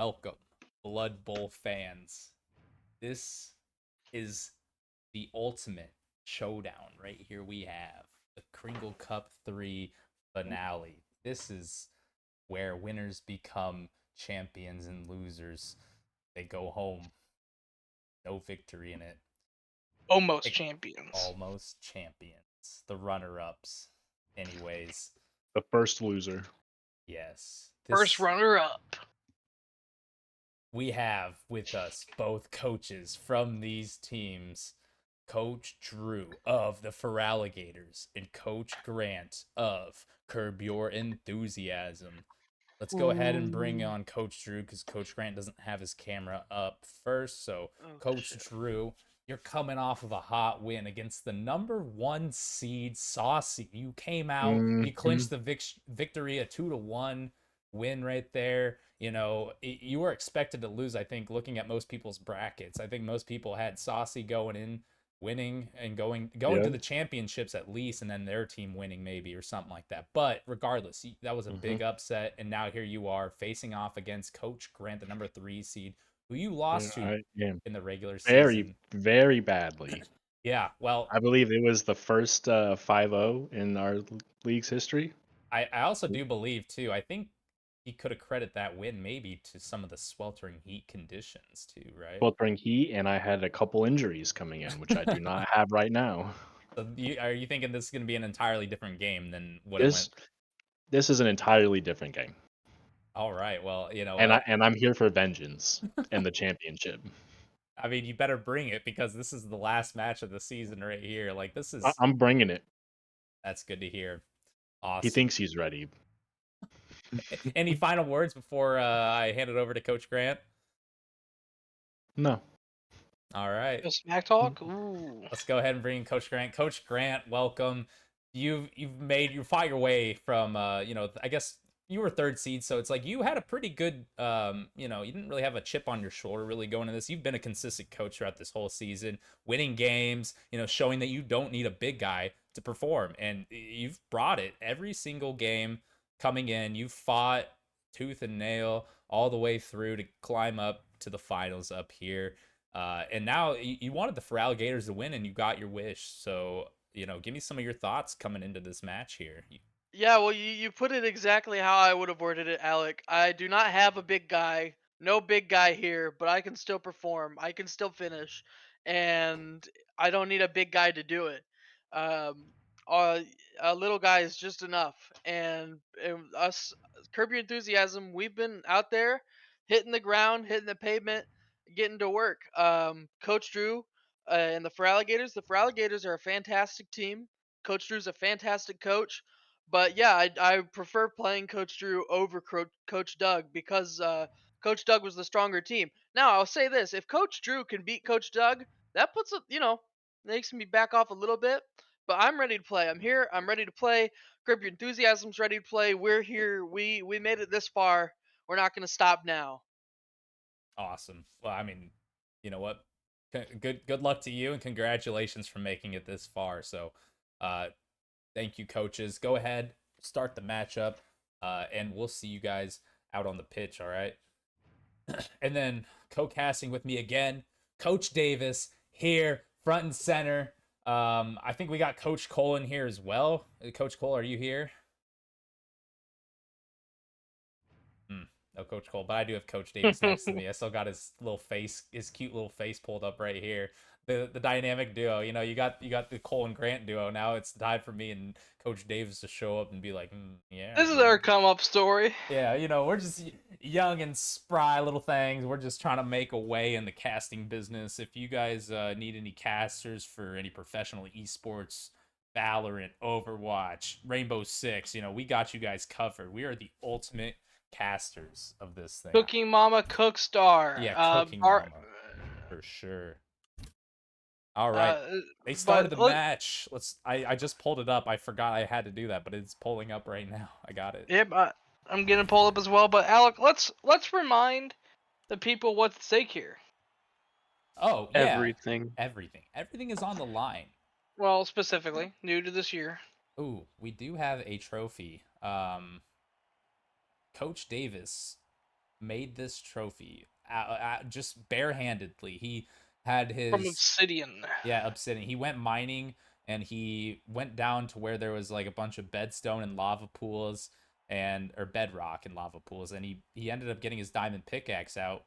welcome, Blood Bowl fans. This is the ultimate showdown right here. We have the Kringle Cup 3 finale. This is where winners become champions and losers, they go home. No victory in it. Almost champions. Almost champions. The runner-ups. Anyways, The first loser. yes. First runner-up. We have with us both coaches from these teams, Coach Drew of the Feraligatrs and Coach Grant of Curb Your Enthusiasm. Let's go ahead and bring on Coach Drew because Coach Grant doesn't have his camera up first. So, Coach Drew, you're coming off of a hot win against the #1 seed Saucy. You came out, you clinched the victory, a 2-1 win right there. You know, you were expected to lose, I think, looking at most people's brackets. I think most people had Saucy going in, winning and going to the championships at least, and then their team winning maybe or something like that. But regardless, that was a big upset, and now here you are facing off against Coach Grant, the #3 seed, who you lost to in the regular season. Very badly. Yeah, well, I believe it was the first 5-0 in our league's history. I also do believe too. I think he could have credited that win maybe to some of the sweltering heat conditions too, right? Sweltering heat, and I had a couple injuries coming in, which I do not have right now. So are you thinking this is going to be an entirely different game than what This it went? this is an entirely different game. All right, well, you know, And I'm here for vengeance and the championship. I mean, you better bring it because this is the last match of the season right here. Like, this is... I'm bringing it. That's good to hear. Awesome. He thinks he's ready. Any final words before I hand it over to Coach Grant? No. All right. Smack talk? Ooh. Let's go ahead and bring in Coach Grant. Coach Grant, welcome. You fought your way from, you know, I guess you were third seed, so it's like you had a pretty good, you know, you didn't really have a chip on your shoulder really going into this. You've been a consistent coach throughout this whole season, winning games, you know, showing that you don't need a big guy to perform, and you've brought it every single game coming in. You fought tooth and nail all the way through to climb up to the finals up here. And now you wanted the Feraligatrs to win, and you got your wish. So, you know, give me some of your thoughts coming into this match here. Yeah, well, you put it exactly how I would have worded it, Alec. I do not have a big guy. No big guy here, but I can still perform. I can still finish. And I don't need a big guy to do it. Um, a little guy is just enough. And us, Curb Your Enthusiasm, we've been out there hitting the ground, hitting the pavement, getting to work. Coach Drew and the Feraligatrs are a fantastic team. Coach Drew's a fantastic coach. But yeah, I prefer playing Coach Drew over Coach Doug because Coach Doug was the stronger team. Now I'll say this: if Coach Drew can beat Coach Doug, that puts a makes me back off a little bit. But I'm ready to play. I'm here. I'm ready to play. Grip Your Enthusiasm's ready to play. We're here. We made it this far. We're not going to stop now. Awesome. Well, I mean, you know what? Good luck to you, and congratulations for making it this far. So, thank you, coaches. Go ahead, start the matchup, and we'll see you guys out on the pitch. All right. And then co-casting with me again, Coach Davis here, front and center. I think we got Coach Cole in here as well. Coach Cole, are you here? No Coach Cole, but I do have Coach Davis next to me. I still got his little face, his cute little face pulled up right here. The dynamic duo, you know, you got the Cole and Grant duo. Now it's time for me and Coach Davis to show up and be like, yeah. This is our come up story. Yeah, you know, we're just young and spry little things. We're just trying to make a way in the casting business. If you guys need any casters for any professional esports, Valorant, Overwatch, Rainbow Six, you know, we got you guys covered. We are the ultimate casters of this thing. Cooking Mama Cookstar. Yeah, Cooking Mama. For sure. All right. They started the match. I just pulled it up. I forgot I had to do that, but it's pulling up right now. I got it. Yep, I'm getting pulled up as well. But Alec, let's remind the people what's at stake here. Oh, yeah. Everything. Everything is on the line. Well, specifically, new to this year. Ooh, we do have a trophy. Coach Davis made this trophy just barehandedly. He had From his obsidian. obsidian. He went mining and he went down to where there was like a bunch of bedstone and lava pools or bedrock and lava pools, and he ended up getting his diamond pickaxe out,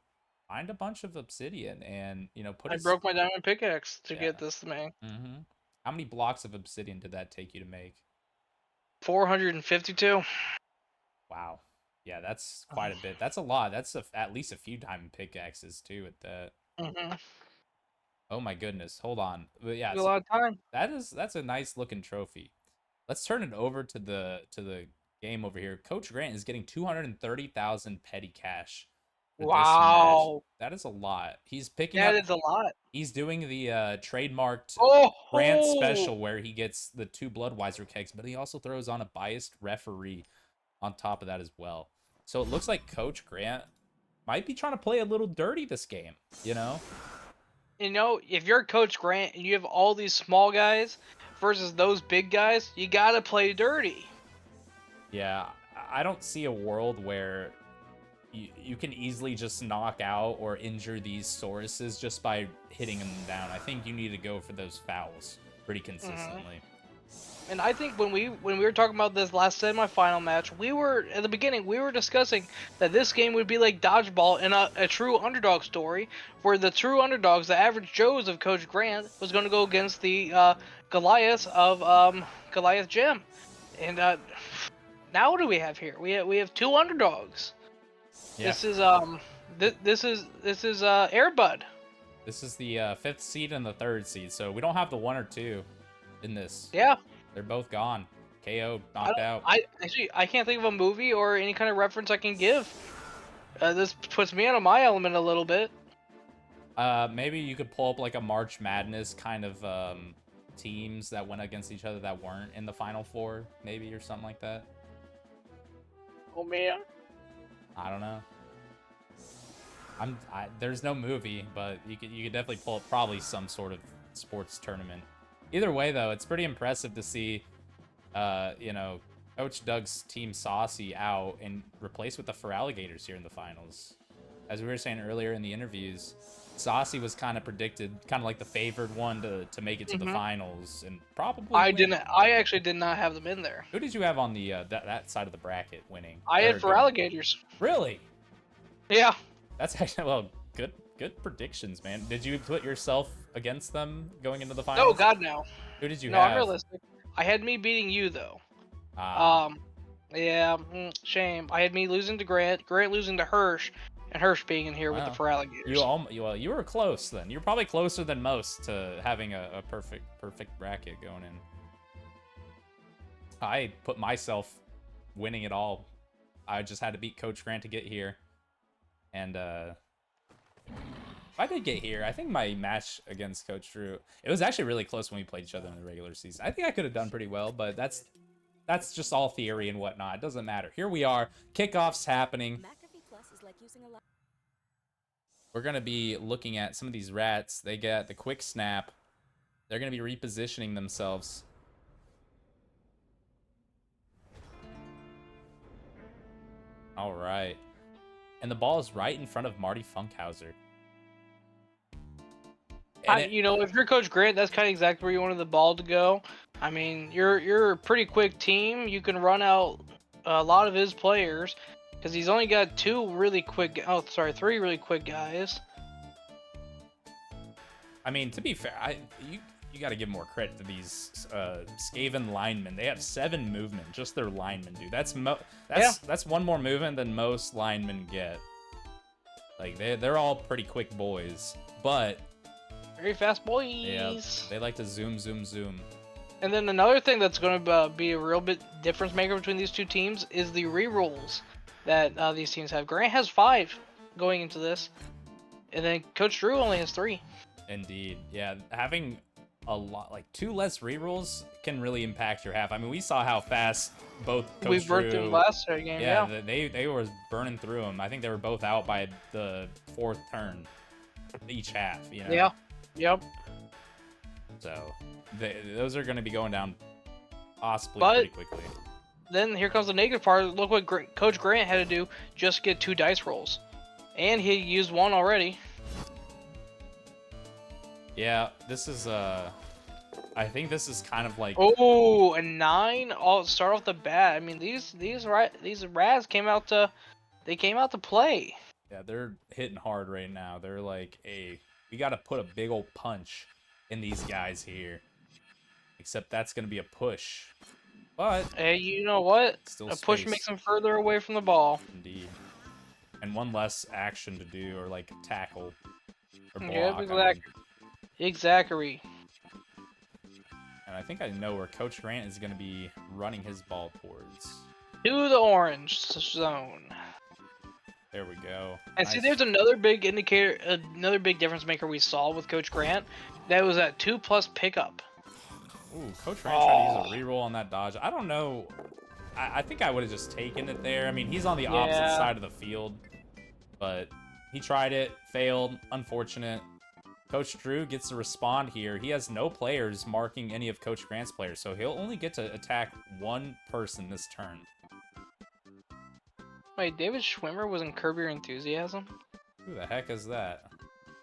find a bunch of obsidian, and put I his broke my diamond pickaxe to yeah. get this thing. Mm-hmm. How many blocks of obsidian did that take you to make? 452. Wow. Yeah, that's quite a bit. That's a lot. That's at least a few diamond pickaxes too at that. Mm-hmm. Oh my goodness. Hold on. But yeah, A lot of time. that's a nice looking trophy. Let's turn it over to the game over here. Coach Grant is getting 230,000 petty cash for this match. Wow. That is a lot. He's picking That up is a lot. he's doing the trademarked Grant Oh, special where he gets the 2 Bloodweiser kegs, but he also throws on a biased referee on top of that as well. So it looks like Coach Grant might be trying to play a little dirty this game, if you're Coach Grant and you have all these small guys versus those big guys, you gotta play dirty. Yeah, I don't see a world where you can easily just knock out or injure these Sauruses just by hitting them down. I think you need to go for those fouls pretty consistently. And I think when we were talking about this last semifinal match, we were at the beginning we were discussing that this game would be like dodgeball in a true underdog story, where the true underdogs, the average Joes of Coach Grant, was going to go against the Goliaths of Goliath Gym. And now what do we have here? We have 2 underdogs. Yeah. This is Airbud. This is the 5th seed and the 3rd seed, so we don't have the 1 or 2 in this. Yeah. They're both gone. KO, knocked out. I can't think of a movie or any kind of reference I can give. This puts me out of my element a little bit. Maybe you could pull up like a March Madness kind of teams that went against each other that weren't in the Final Four, maybe, or something like that. Oh man. I don't know. There's no movie, but you could definitely pull up probably some sort of sports tournament. Either way, though, it's pretty impressive to see, Coach Doug's team Saucy out and replaced with the Feraligatrs here in the finals. As we were saying earlier in the interviews, Saucy was kind of predicted, kind of like the favored one to make it to the finals and probably win. I actually did not have them in there. Who did you have on the that side of the bracket winning? I had Or Feraligatrs. Really? Yeah. That's actually good predictions, man. Did you put yourself against them going into the finals? No, God, no. Who did you No, have? I'm realistic. I had me beating you though. Yeah, shame. I had me losing to Grant, Grant losing to Hirsch, and Hirsch being in here with the Feraligatrs. You were close then. You're probably closer than most to having a perfect bracket going in. I put myself winning it all. I just had to beat Coach Grant to get here. And if I did get here, I think my match against Coach Drew, it was actually really close when we played each other in the regular season. I think I could have done pretty well, but that's just all theory and whatnot. It doesn't matter. Here we are. Kickoff's happening. We're going to be looking at some of these rats. They get the quick snap. They're going to be repositioning themselves. All right. And the ball is right in front of Marty Funkhauser. If you're Coach Grant, that's kind of exactly where you wanted the ball to go. I mean, you're a pretty quick team. You can run out a lot of his players because he's only got 3 really quick guys. I mean, to be fair, you got to give more credit to these Skaven linemen. They have 7 movement, just their linemen, dude. That's 1 more movement than most linemen get. Like they're all pretty quick boys, but very fast boys. Yeah, they like to zoom. And then another thing that's going to be a real bit difference maker between these 2 teams is the rerolls that these teams have. Grant has 5 going into this, and then Coach Drew only has 3. Indeed, yeah. Having a lot, like 2 less rerolls can really impact your half. I mean, we saw how fast both Coach we burnt Drew, them last game. Yeah, they were burning through them. I think they were both out by the 4th turn each half. Yeah. Yep. So those are going to be going down possibly pretty quickly. Then here comes the negative part. Look what Coach Grant had to do just to get 2 dice rolls. And he used one already. Yeah, this is I think this is kind of like Oh, a 9. I'll start off the bat. I mean, these Raz came out to play. yeah, they're hitting hard right now. They're like, hey, we got to put a big old punch in these guys here. Except that's gonna be a push, but Hey, you know what? still A push space. makes him further away from the ball. Indeed. And one less action to do, or like tackle, or block. Yep, I mean. exactly. And I think I know where Coach Grant is going to be running his ball towards. To the orange zone. There we go. And see, there's another big indicator, another big difference maker we saw with Coach Grant. That was that 2+ pickup. Ooh, Coach Grant tried to use a reroll on that dodge. I don't know. I think I would have just taken it there. I mean, he's on the opposite side of the field, but he tried it, failed. Unfortunate. Coach Drew gets to respond here. He has no players marking any of Coach Grant's players, so he'll only get to attack one person this turn. Wait, David Schwimmer was in Curb Your Enthusiasm? Who the heck is that?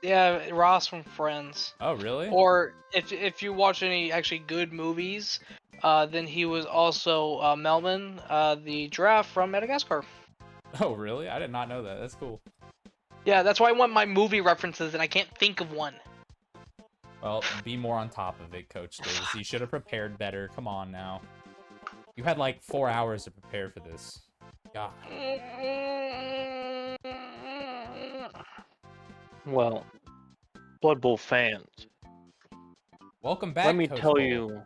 Yeah, Ross from Friends. Oh, really? Or if you watch any actually good movies, then he was also Melman, the giraffe from Madagascar. Oh, really? I did not know that. That's cool. Yeah, that's why I want my movie references, and I can't think of one. Well, be more on top of it, Coach Davis. You should have prepared better. Come on now. You had like 4 hours to prepare for this. God. Well, Blood Bowl fans, Welcome back, let me Coach tell Bowl.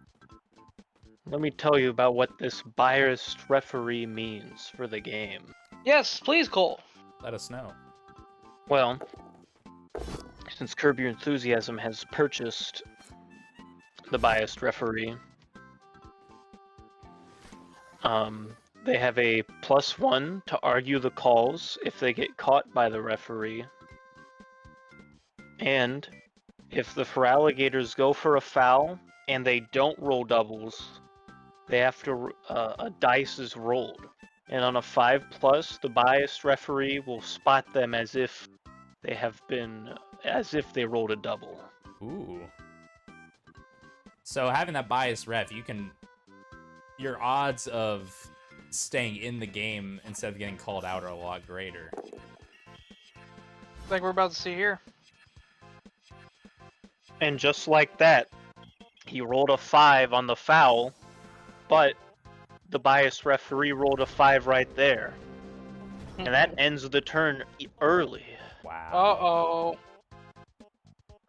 you about what this biased referee means for the game. Yes, please, Cole. Let us know. Well, since Curb Your Enthusiasm has purchased the biased referee, they have a +1 to argue the calls if they get caught by the referee. And if the Feraligatrs go for a foul and they don't roll doubles, they have to a dice is rolled. And on a 5+, the biased referee will spot them as if they rolled a double. Ooh. So having that biased ref, your odds of staying in the game instead of getting called out are a lot greater. Like we're about to see here. And just like that, he rolled a 5 on the foul, but the biased referee rolled a 5 right there. And that ends the turn early. Wow. Uh-oh.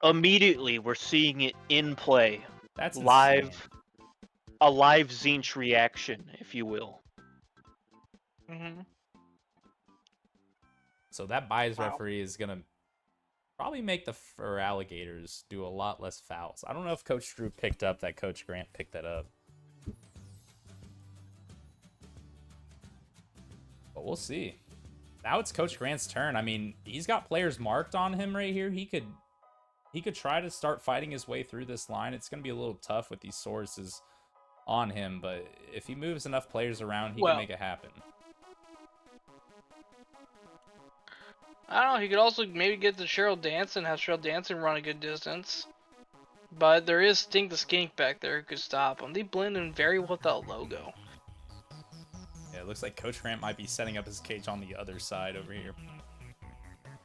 Immediately, we're seeing it in play. That's live. insane. A live Zinch reaction, if you will. Mm-hmm. So that biased referee is going to probably make the Feraligatrs do a lot less fouls. I don't know if Coach Drew picked up that Coach Grant picked that up. But we'll see. Now it's Coach Grant's turn. I mean, he's got players marked on him right here. He could try to start fighting his way through this line. It's going to be a little tough with these sources on him, but if he moves enough players around, he can make it happen. I don't know. He could also maybe get to Cheryl Danson, have Cheryl Danson run a good distance. But there is Stink the Skink back there who could stop him. They blend in very well with that logo. Yeah, it looks like Coach Grant might be setting up his cage on the other side over here.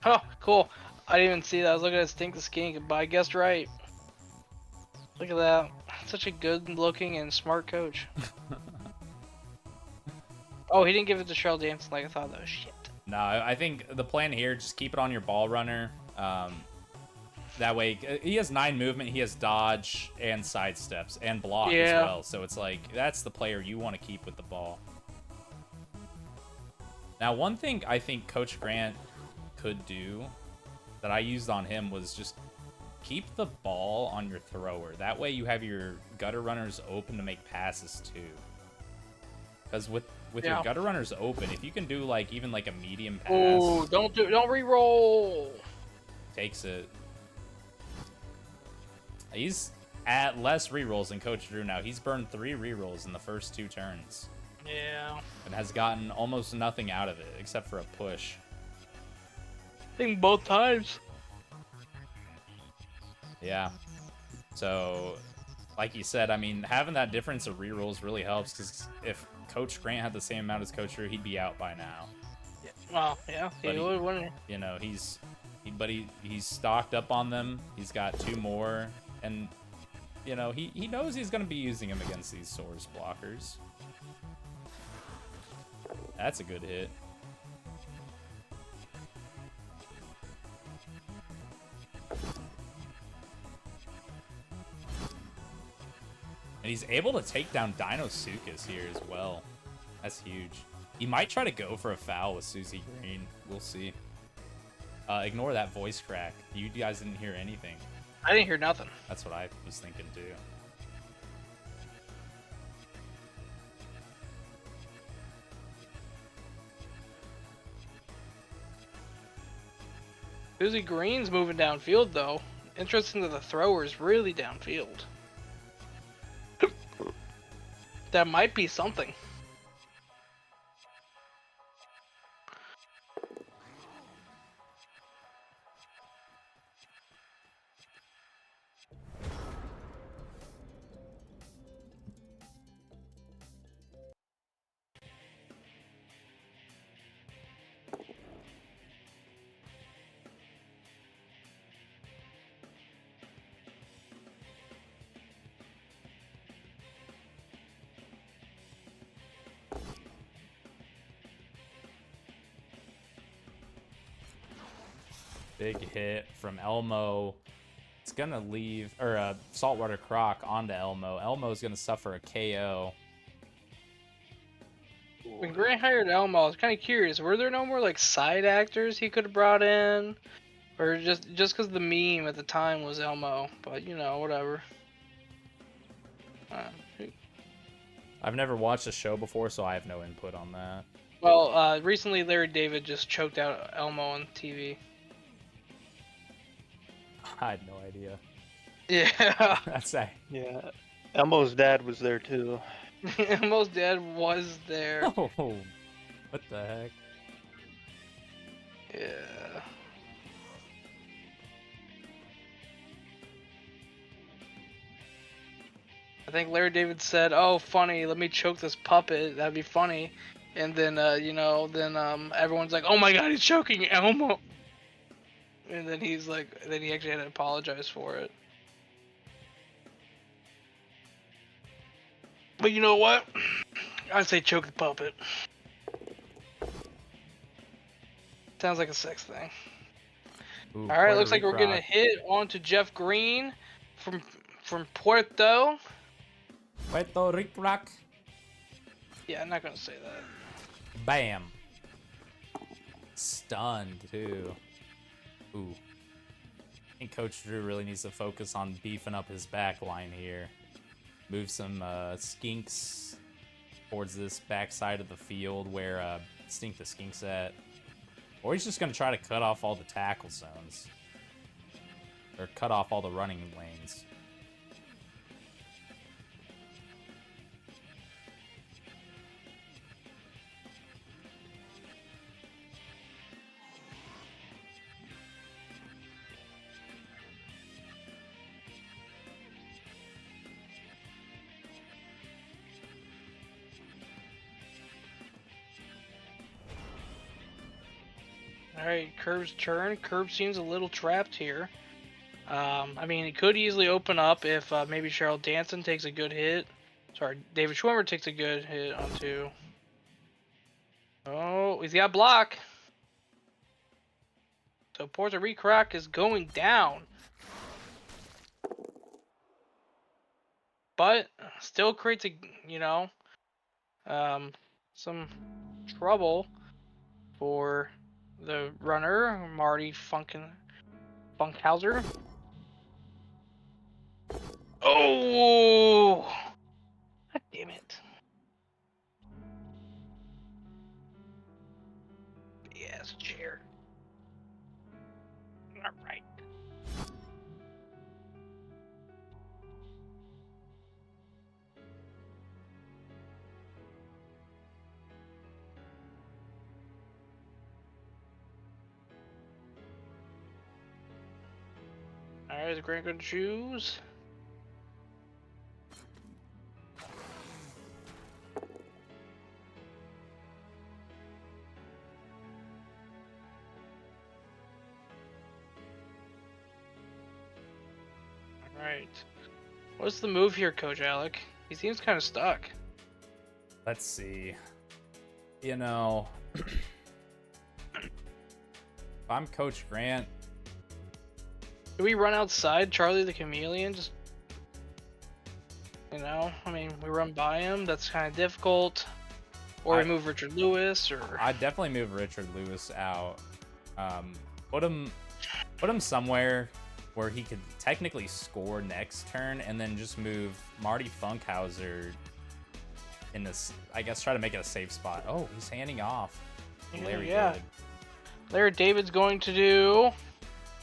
Oh, cool. I didn't even see that. I was looking at Stink the Skink, but I guessed right. Look at that. Such a good looking and smart coach. Oh, he didn't give it to Cheryl Danson like I thought, though. Shit. No, I think the plan here, just keep it on your ball runner. That way, he has 9 movement, he has dodge and sidesteps and block as well. So it's like, that's the player you want to keep with the ball. Now, one thing I think Coach Grant could do that I used on him was just keep the ball on your thrower. That way you have your gutter runners open to make passes too. Because with your gutter runners open, if you can do like even like a medium pass. Oh, don't re-roll. Takes it. He's at less rerolls than Coach Drew now. He's burned 3 rerolls in the first 2 turns. Yeah. And has gotten almost nothing out of it except for a push. I think both times. Yeah. So, like you said, I mean, having that difference of rerolls really helps, because if Coach Grant had the same amount as Coach Drew, he'd be out by now. Well, yeah, But he would, wouldn't you know, he's stocked up on them. He's got 2 more, and you know, he knows he's gonna be using them against these source blockers. That's a good hit. And he's able to take down Dinosuchus here as well. That's huge. He might try to go for a foul with Susie Green. We'll see. Ignore that voice crack. You guys didn't hear anything. I didn't hear nothing. That's what I was thinking too. Susie Green's moving downfield though. Interesting that the thrower is really downfield. That might be something. Big hit from Elmo. It's gonna leave, or Saltwater Croc onto Elmo. Elmo's gonna suffer a KO. When Grant hired Elmo, I was kind of curious. Were there no more like side actors he could have brought in, or just because the meme at the time was Elmo? But you know, whatever. Uh, I've never watched the show before, so I have no input on that. well, recently Larry David just choked out Elmo on TV. I had no idea. Yeah, That's a Yeah. Elmo's dad was there too. Elmo's dad was there. oh, what the heck? Yeah. I think Larry David said, "Oh, funny, let me choke this puppet. That'd be funny." And then, everyone's like, "Oh my God, he's choking Elmo." And then he's like, then he actually had to apologize for it. But you know what? I'd say choke the puppet. Sounds like a sex thing. Ooh, All right, Puerto looks like we're gonna Rico. hit on to Jeff Green from Puerto. Puerto Rico. Yeah, I'm not gonna say that. Bam. Stunned too. Ooh. I think Coach Drew really needs to focus on beefing up his back line here. Move some skinks towards this backside of the field where Stink the Skink's at. Or he's just going to try to cut off all the tackle zones. Or cut off all the running lanes. Alright, Curve's turn. Curve seems a little trapped here. I mean, he could easily open up if maybe Cheryl Danson takes a good hit. Sorry, David Schwimmer takes a good hit onto. Oh, he's got block. So Puerto Rico is going down. But still creates some trouble for the runner, Marty Funkhauser. Oh! God damn it. Big ass chair. Alright. Alright, is Grant gonna choose? Alright. What's the move here, Coach Alec? He seems kind of stuck. Let's see. You know, if I'm Coach Grant, Do we run outside Charlie the Chameleon? Just, I mean, we run by him. That's kind of difficult. Or we move Richard Lewis, or I'd definitely move Richard Lewis out. Put him somewhere where he could technically score next turn, and then just move Marty Funkhauser in this. I guess try to make it a safe spot. Oh, he's handing off. Larry David. Larry David's going to do.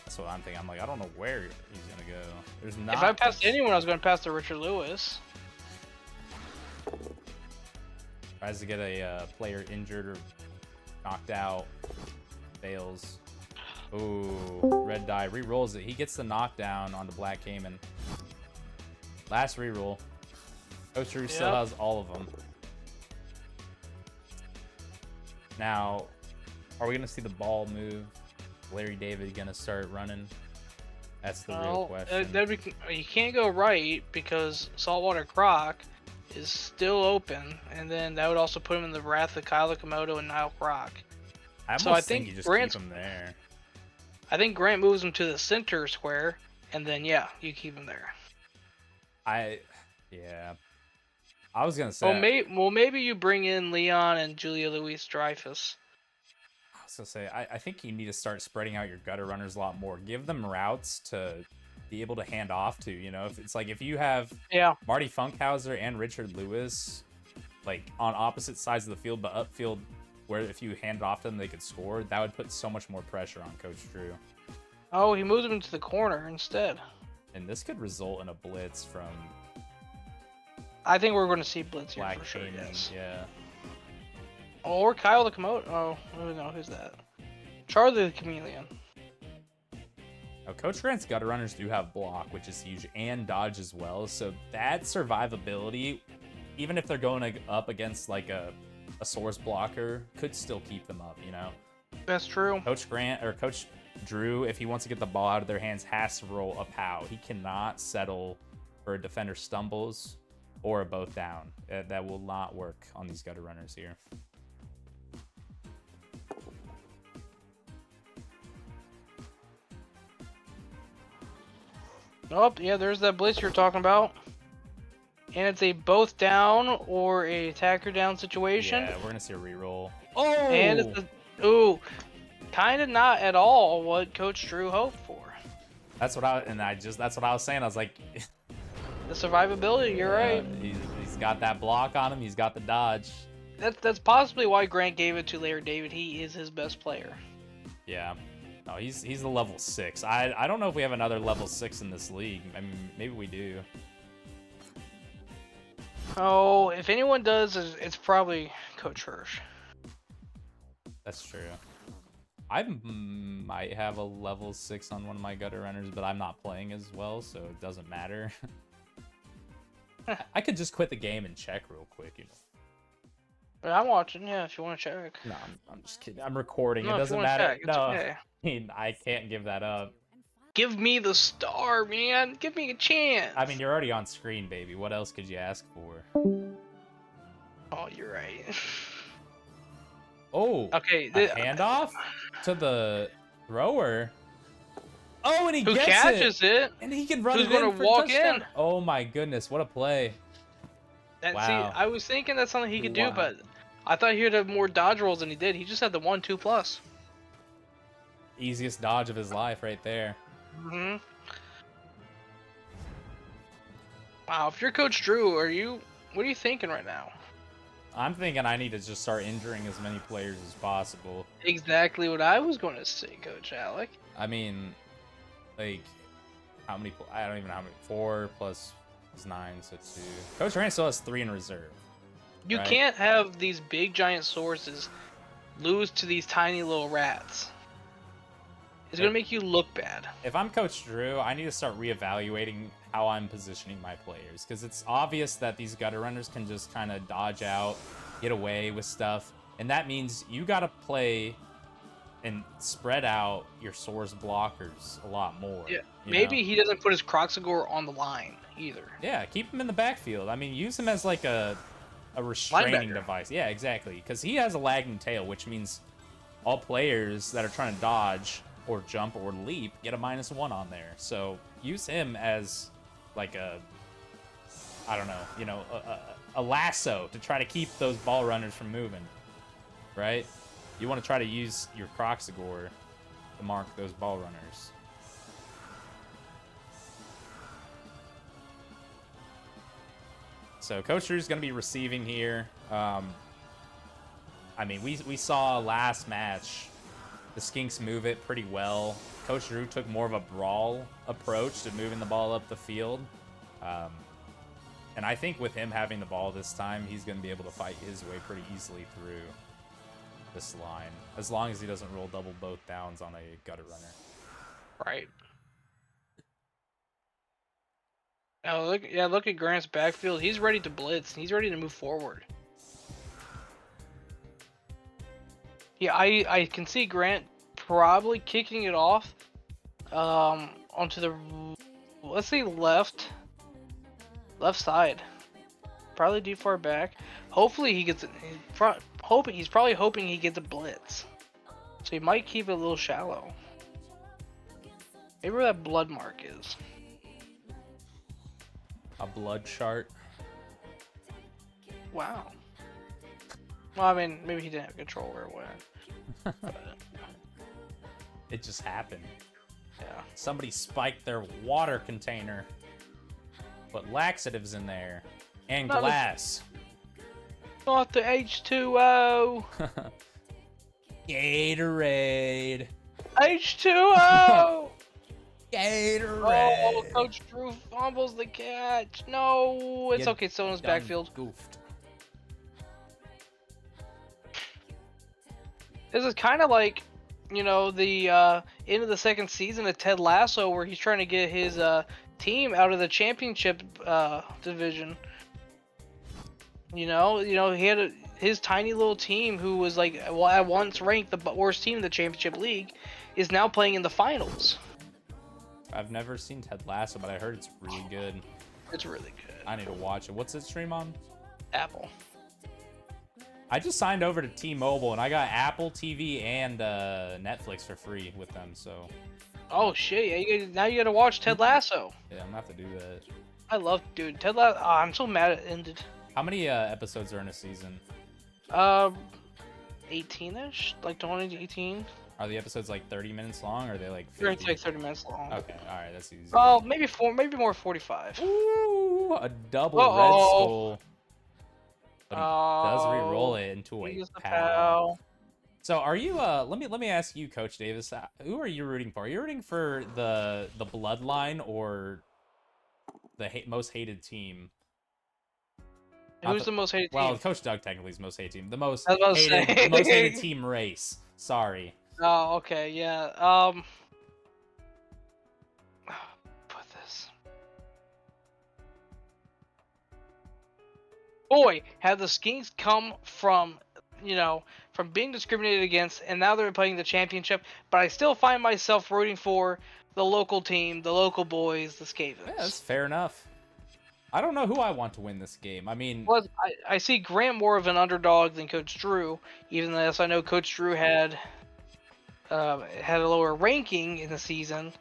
That's what I'm thinking. I'm like, I don't know where he's gonna go. There's not. If I passed anyone, I was going to pass to Richard Lewis. Tries to get a player injured or knocked out. Fails. Ooh, red die. Re-rolls it. He gets the knockdown onto Black Cayman. Last re-roll. Coach Drew still has all of them. Now, are we going to see the ball move? Larry David going to start running? That's the real question. You can't go right because Saltwater Croc is still open, and then that would also put him in the wrath of Kyle Komodo and Nile Croc. I think you just keep him there. I think Grant moves him to the center square, and then you keep him there. I was gonna say. Well, maybe you bring in Leon and Julia Louise Dreyfus. I was gonna say. I think you need to start spreading out your gutter runners a lot more. Give them routes to be able to hand off to. If it's like if you have Marty Funkhauser and Richard Lewis, like on opposite sides of the field, but upfield, where if you hand it off to them, they could score. That would put so much more pressure on Coach Drew. Oh, he moves him into the corner instead. And this could result in a blitz from. I think we're going to see blitz here Black for sure. Cayman, Yes. Yeah. Or Kyle the Komodo. Oh, no, who's that? Charlie the Chameleon. Now, Coach Grant's gutter runners do have block, which is huge, and dodge as well. So that survivability, even if they're going up against like a source blocker, could still keep them up. That's true. Coach Grant or Coach Drew, if he wants to get the ball out of their hands, has to roll a POW. He cannot settle for a defender stumbles or a both down. That will not work on these gutter runners here. Oh, yeah, there's that blitz you're talking about. And it's a both down or a attacker down situation. Yeah, we're going to see a reroll. Oh! And it's kind of not at all what Coach Drew hoped for. That's what I was saying. I was like, The survivability, you're right. He's got that block on him. He's got the dodge. That's possibly why Grant gave it to Larry David. He is his best player. Yeah. No, he's the level 6. I don't know if we have another level 6 in this league. I mean, maybe we do. Oh, if anyone does, it's probably Coach Hirsch. That's true. I might have a level 6 on one of my gutter runners, but I'm not playing as well, so it doesn't matter. I could just quit the game and check real quick, But I'm watching, if you want to check. No, I'm just kidding. I'm recording. No, it doesn't matter. check, No, okay. I mean, I can't give that up. Give me the star, man. Give me a chance. I mean, you're already on screen, baby. What else could you ask for? Oh, you're right. Oh, Okay. a handoff to the thrower. Oh, and he Who gets catches it? and he can run Who's it in gonna for walk touchdown. in? Oh my goodness, what a play! See, Wow. I was thinking that's something he could do, Wow. but I thought he'd have more dodge rolls than he did. He just had the 1-2+. Easiest dodge of his life, right there. Mm-hmm. Wow, if you're Coach Drew, what are you thinking right now? I'm thinking I need to just start injuring as many players as possible. Exactly what I was going to say, Coach Alec. I mean, like, how many? I don't even know how many. 4 plus 9, so 2. Coach Rand still has 3 in reserve. You Right. can't have these big giant sources lose to these tiny little rats. It's gonna make you look bad. If I'm Coach Drew, I need to start reevaluating how I'm positioning my players, because it's obvious that these gutter runners can just kind of dodge out, get away with stuff, and that means you got to play and spread out your source blockers a lot more. Yeah. you Maybe know? he doesn't put his Croxagore on the line either. Yeah, keep him in the backfield. I mean, use him as like a restraining Linebacker. device. Yeah, exactly, because he has a lagging tail, which means all players that are trying to dodge or jump or leap get a -1 on there. So use him as like a, I don't know, a lasso to try to keep those ball runners from moving, right? You want to try to use your Croxagore to mark those ball runners. So Coach Drew's going to be receiving here. I mean, we saw last match the Skinks move it pretty well. Coach Drew took more of a brawl approach to moving the ball up the field. And I think with him having the ball this time, he's going to be able to fight his way pretty easily through this line, as long as he doesn't roll double both downs on a gutter runner. Right. Oh, look at Grant's backfield. He's ready to blitz. He's ready to move forward. Yeah, I can see Grant probably kicking it off onto the, let's say, left side. Probably too far back. Hopefully he gets it. He's probably hoping he gets a blitz. So he might keep it a little shallow. Maybe where that blood mark is. A blood chart. Wow. Well, I mean, maybe he didn't have control where it went. But, It just happened. yeah. Somebody spiked their water container. Put laxatives in there. And That was- glass. Not the H2O. Gatorade. H2O. Gatorade. Oh, Coach Drew fumbles the catch. No, it's You okay. Still in his done backfield. Goofed. This is kind of like, the end of the second season of Ted Lasso, where he's trying to get his team out of the championship division. He had his tiny little team, who was like, well, at once ranked the worst team in the championship league, is now playing in the finals. I've never seen Ted Lasso, but I heard it's really good. It's really good. I need to watch it. What's it stream on? Apple. I just signed over to T-Mobile, and I got Apple TV and Netflix for free with them, so Oh shit! Yeah, now you gotta watch Ted Lasso. yeah, I'm gonna have to do that. I love, dude. Ted Lasso. Oh, I'm so mad it ended. How many episodes are in a season? 18ish, like 20 to 18. Are the episodes like 30 minutes long, or are they like They're 50? gonna take 30 minutes long. Okay, alright, that's easy. Well, maybe more 45. Ooh, a double Uh-oh. red skull. But he does Oh, re-roll it into he a gets the pow. pow. So are you let me ask you, Coach Davis, who are you rooting for? Are you rooting for the bloodline or the most hated team? Who's the most hated Well, team? Coach Doug technically is most hated team. The most I was about to hated, say. the most hated team race. Sorry. Oh, okay, yeah. Put this. Boy, have the Skinks come from, from being discriminated against, and now they're playing the championship. But I still find myself rooting for the local team, the local boys, the Skavens. Yeah, that's fair enough. I don't know who I want to win this game. I mean, Well, I see Grant more of an underdog than Coach Drew, even though I know Coach Drew had a lower ranking in the season,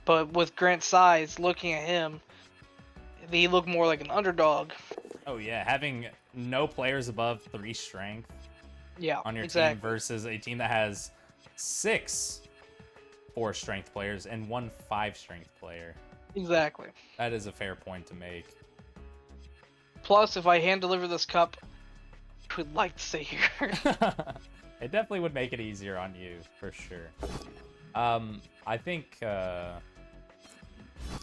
but with Grant's size, looking at him, he looked more like an underdog. oh yeah, having no players above 3 strength Yeah, on your exactly. team versus a team that has 6 4 strength players and 1 5 strength player. Exactly. That is a fair point to make. Plus, if I hand deliver this cup, I would like to stay here. It definitely would make it easier on you, for sure. I think, I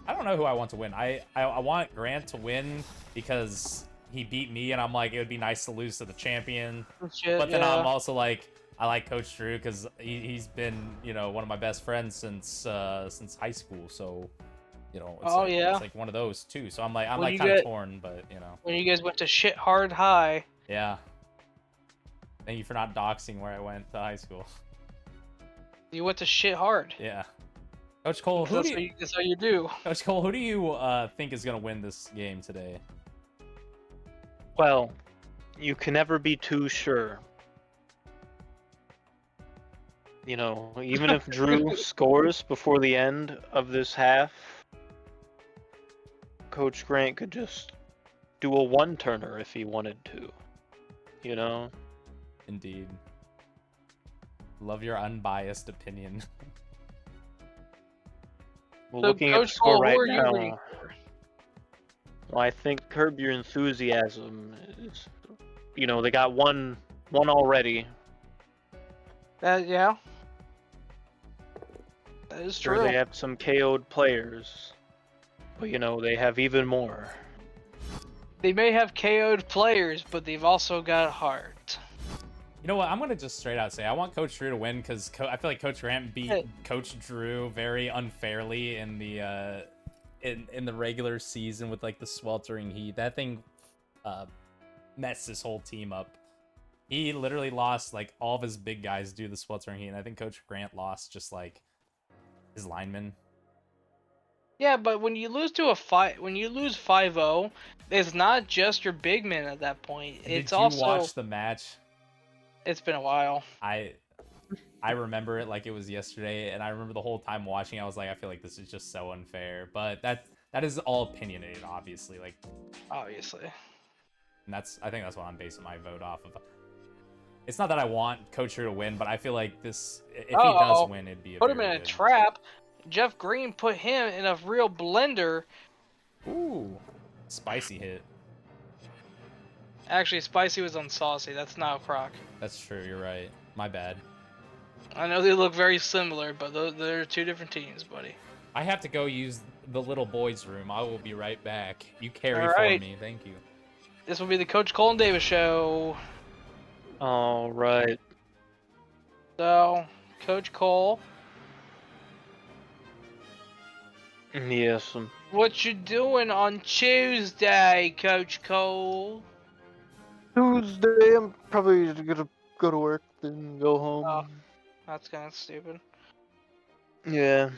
don't know who I want to win. I want Grant to win because he beat me, and I'm like, it would be nice to lose to the champion. Shit, But then yeah. I'm also like, I like Coach Drew because he's been, you know, one of my best friends since high school. So, you know, Oh, yeah. it's like one of those too. So I'm When like you kind of get- torn, but you know, When you guys went to Shit Hard High. yeah. Thank you for not doxing where I went to high school. You went to Shit Hard. Yeah. Coach Cole, That's how you do. Coach Cole, who do you think is gonna win this game today? Well, you can never be too sure. You know, even if Drew scores before the end of this half, Coach Grant could just do a one-turner if he wanted to. You know? Indeed. Love your unbiased opinion. Well, So, looking at the Coach score Cole, who right are you rooting now, for? well, I think Curb Your Enthusiasm is, you know, they got one already. Yeah. That is Sure, true. they have some KO'd players, but you know, they have even more. They may have KO'd players, but they've also got heart. You know what? I'm gonna just straight out say I want Coach Drew to win because I feel like Coach Grant beat Hey. Coach Drew very unfairly in the in the regular season with like the sweltering heat. That thing messed his whole team up. He literally lost like all of his big guys due to the sweltering heat, and I think Coach Grant lost just like his linemen. Yeah, but when you lose to when you lose 5-0, it's not just your big men at that point. And It's did you also watch the match? it's been a while. I remember it like it was yesterday, and I remember the whole time watching. I was like, I feel like this is just so unfair. But that is all opinionated, obviously. Like, Obviously. and I think that's what I'm basing my vote off of. It's not that I want Coach Drew to win, but I feel like this, if he does win, it'd be Put him in very a good. trap. Jeff Green put him in a real blender. Ooh, spicy hit. Actually, Spicy was on Saucy. That's not Croc. That's true. You're right. My bad. I know they look very similar, but they're two different teams, buddy. I have to go use the little boys' room. I will be right back. You carry All for right. me. Thank you. This will be the Coach Cole and Davis show. All right. So, Coach Cole, Yes. what you doing on Tuesday, Coach Cole? Tuesday, I'm probably gonna go to work, then go home. Oh. That's kind of stupid. Yeah.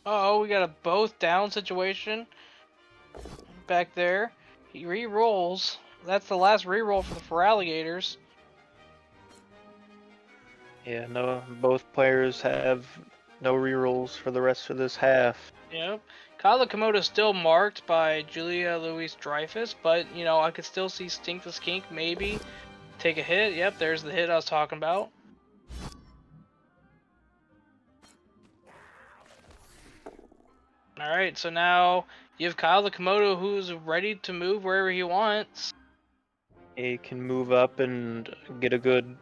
Oh, we got a both down situation back there. He re-rolls. That's the last re-roll for the Feraligatrs. Yeah, no, both players have no rerolls for the rest of this half. Yep. Kyle Komodo still marked by Julia Louise Dreyfus, but you know I could still see Stink the Skink maybe take a hit. Yep, there's the hit I was talking about. All right, so now you have Kyle the Komodo who's ready to move wherever he wants. He can move up and get a good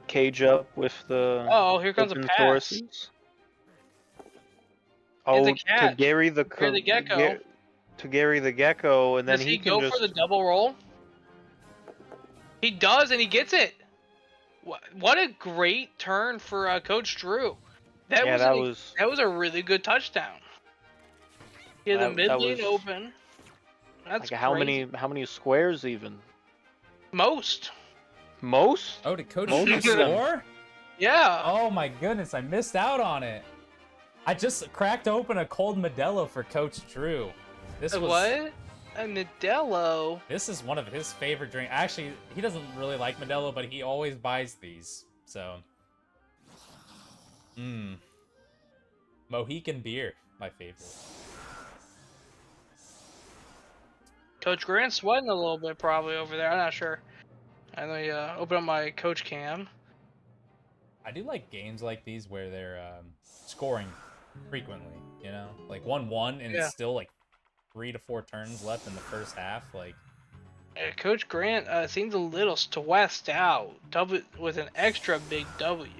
cage up with the Oh, here comes a open pass. sources. It's a Oh, to catch. Gary the Gary the Gecko. to Gary the Gecko, and then Does he he can go just for the double roll? He does, and he gets it. What a great turn for Coach Drew. That was a really good touchdown. He had the mid lane was open. That's like how crazy. many squares even? Most. Most? Oh, did Coach Most Drew of them. score? Yeah. Oh my goodness, I missed out on it. I just cracked open a cold Modelo for Coach Drew. This was What? A Modelo. This is one of his favorite drinks. Actually, he doesn't really like Modelo, but he always buys these. So, Mohican beer, my favorite. Coach Grant's sweating a little bit probably over there. I'm not sure. Let me open up my coach cam. I do like games like these where they're scoring frequently. You know, like 1-1, and Yeah. it's still like 3 to 4 turns left in the first half. Like, Coach Grant seems a little stressed out. With an extra big W.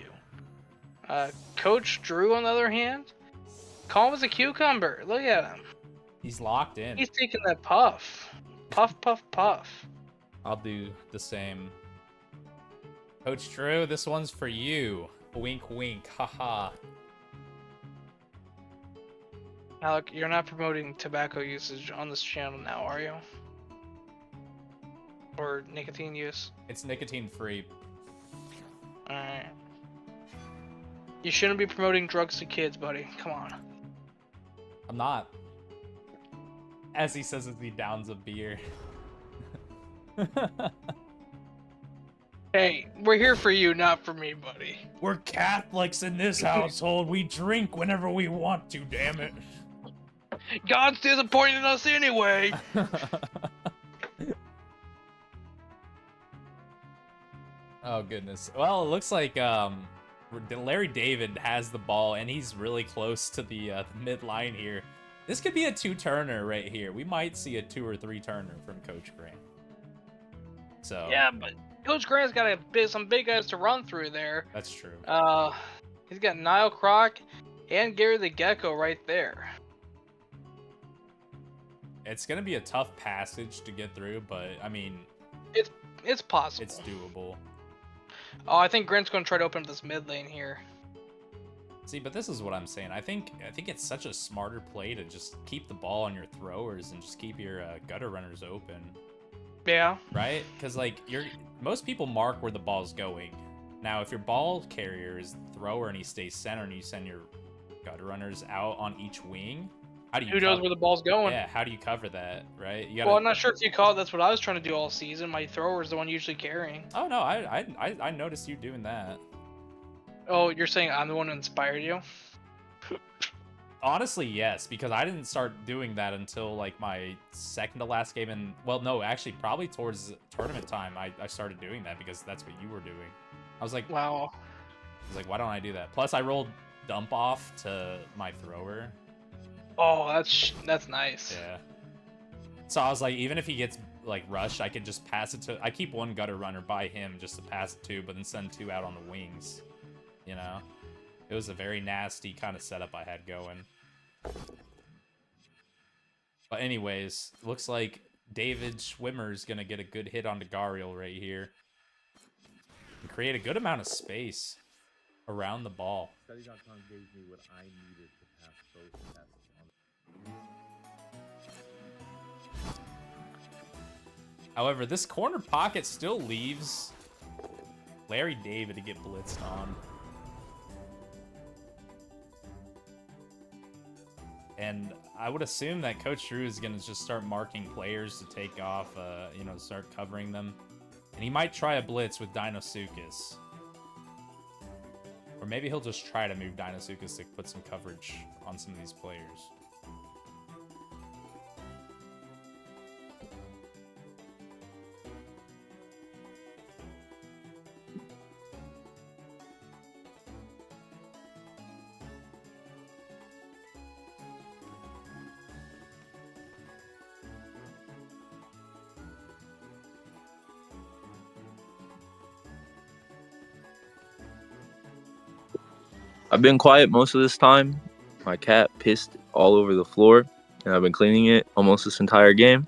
Coach Drew, on the other hand, calm as a cucumber. Look at him. He's locked in. He's taking that puff. Puff, puff, puff. I'll do the same. Coach Drew, this one's for you. Wink, wink. Haha. Alec, you're not promoting tobacco usage on this channel now, are you? Or nicotine use? It's nicotine free. Alright. You shouldn't be promoting drugs to kids, buddy. Come on. I'm not. As he says as he downs a beer. Hey, we're here for you, not for me, buddy. We're Catholics in this household. We drink whenever we want to, damn it. God's disappointed in us anyway. Oh goodness. Well, it looks like Larry David has the ball and he's really close to the mid line here. This could be a 2-turner right here. We might see a 2 or 3-turner from Coach Grant. So Yeah, but Coach Grant's got some big guys to run through there. that's true. He's got Niall Croc and Gary the Gecko right there. It's gonna be a tough passage to get through, but I mean, It's possible. it's doable. Oh, I think Grant's going to try to open up this mid lane here. See, but this is what I'm saying. I think it's such a smarter play to just keep the ball on your throwers and just keep your gutter runners open, Yeah. right? Because like most people mark where the ball's going. Now, if your ball carrier is the thrower and he stays center and you send your gutter runners out on each wing, how do you? Who knows where the ball's going? Yeah, how do you cover that, right? You Well, I'm not sure if you caught. That's what I was trying to do all season. My thrower is the one usually carrying. Oh no, I noticed you doing that. Oh, you're saying I'm the one who inspired you? Honestly, yes, because I didn't start doing that until like my second to last game, and well, no, actually, probably towards tournament time, I started doing that because that's what you were doing. I was like, Wow. why don't I do that? Plus, I rolled dump off to my thrower. Oh, that's nice. Yeah. So I was like, even if he gets like rushed, I could just pass it to. I keep one gutter runner by him just to pass it to, but then send 2 out on the wings. You know, it was a very nasty kind of setup I had going. But anyways, looks like David Schwimmer's gonna get a good hit on Degariel right here and create a good amount of space around the ball. Study.com gave me what I needed to pass both tests on. However, this corner pocket still leaves Larry David to get blitzed on. And I would assume that Coach Drew is going to just start marking players to take off, start covering them. And he might try a blitz with Dinosuchus. Or maybe he'll just try to move Dinosuchus to put some coverage on some of these players. I've been quiet most of this time. My cat pissed all over the floor, and I've been cleaning it almost this entire game.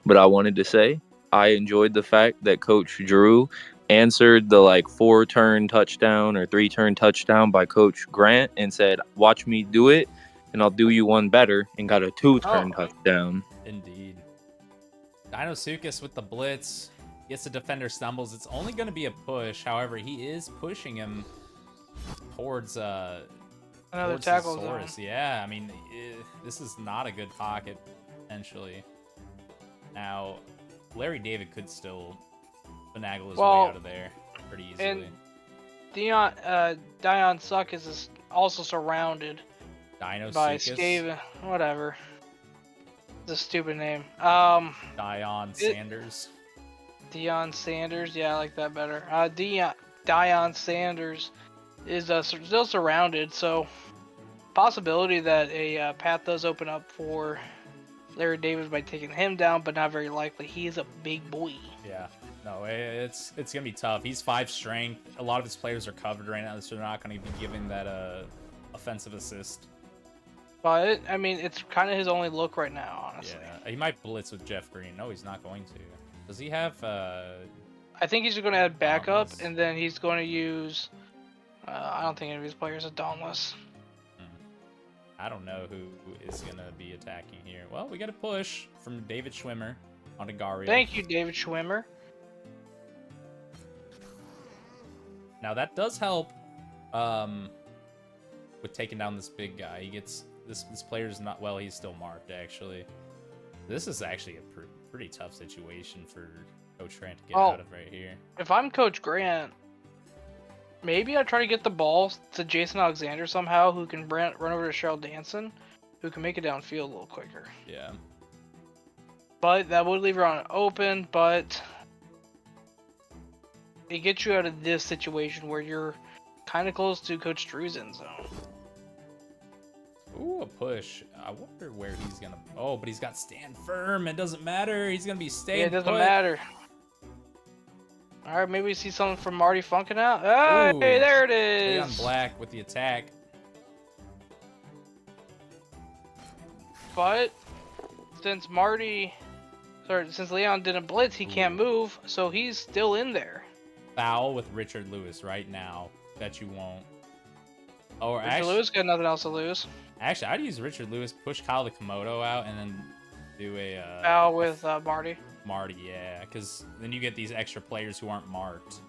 But I wanted to say I enjoyed the fact that Coach Drew answered the 4-turn touchdown or 3-turn touchdown by Coach Grant and said, "Watch me do it, and I'll do you one better," and got a 2-turn touchdown. Indeed. Dinosuchus with the blitz. Gets the defender stumbles. It's only going to be a push. However, he is pushing him towards Another towards tackle the zone. Saurus. Yeah, I mean, this is not a good pocket, potentially. Now, Larry David could still finagle his way out of there pretty easily. And Dion Suckus is also surrounded by Dinosuchus, Skaven. Whatever. It's a stupid name. Dion Sanders. Deion Sanders. Yeah, I like that better. Dion Sanders is still surrounded, so possibility that a path does open up for Larry David by taking him down, but not very likely. He is a big boy. Yeah. No, it's gonna be tough. He's 5 strength. A lot of his players are covered right now, so they're not gonna be giving that offensive assist. But I mean, it's kind of his only look right now, honestly. Yeah, he might blitz with Jeff Green. No, he's not going to. Does he have? I think he's going to add backup, Dauntless. and then he's going to use. I don't think any of his players are dauntless. I don't know who is gonna be attacking here. Well, we got a push from David Schwimmer on Agario. Thank you, David Schwimmer. Now that does help. With taking down this big guy, he gets this player's not well. He's still marked actually. This is actually a pretty tough situation for Coach Grant to get out of right here. If I'm Coach Grant, maybe I try to get the ball to Jason Alexander somehow, who can run over to Cheryl Danson, who can make it downfield a little quicker. Yeah. But that would leave her on open, but it gets you out of this situation where you're kind of close to Coach Drew's end zone. Ooh, a push. I wonder where he's gonna. Oh, but he's got stand firm. It doesn't matter. He's gonna be staying. Yeah, it doesn't put. matter. All right, maybe we see something from Marty Funkin' out. Hey, Ooh, there it Leon is. Black with the attack. But since since Leon didn't blitz, he can't move, so he's still in there. Foul with Richard Lewis right now. Bet you won't. Or Richard Lewis got nothing else to lose. Actually, I'd use Richard Lewis, push Kyle the Komodo out, and then do a Foul with Marty. Marty, yeah, because then you get these extra players who aren't marked.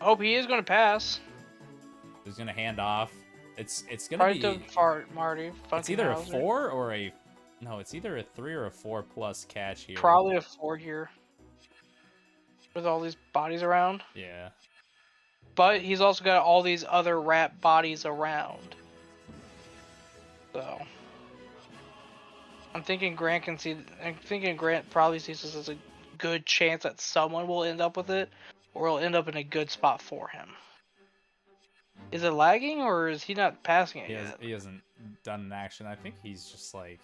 Oh, he is going to pass. Who's gonna hand off? It's gonna Right be. to Marty. It's either a Funkenhauser. 4 or a. No, it's either a 3 or a 4 plus catch here. Probably a 4 here. With all these bodies around. Yeah. But he's also got all these other rat bodies around. So I'm thinking Grant probably sees this as a good chance that someone will end up with it, or he'll end up in a good spot for him. Is it lagging, or is he not passing it yet? He hasn't done an action. I think he's just like.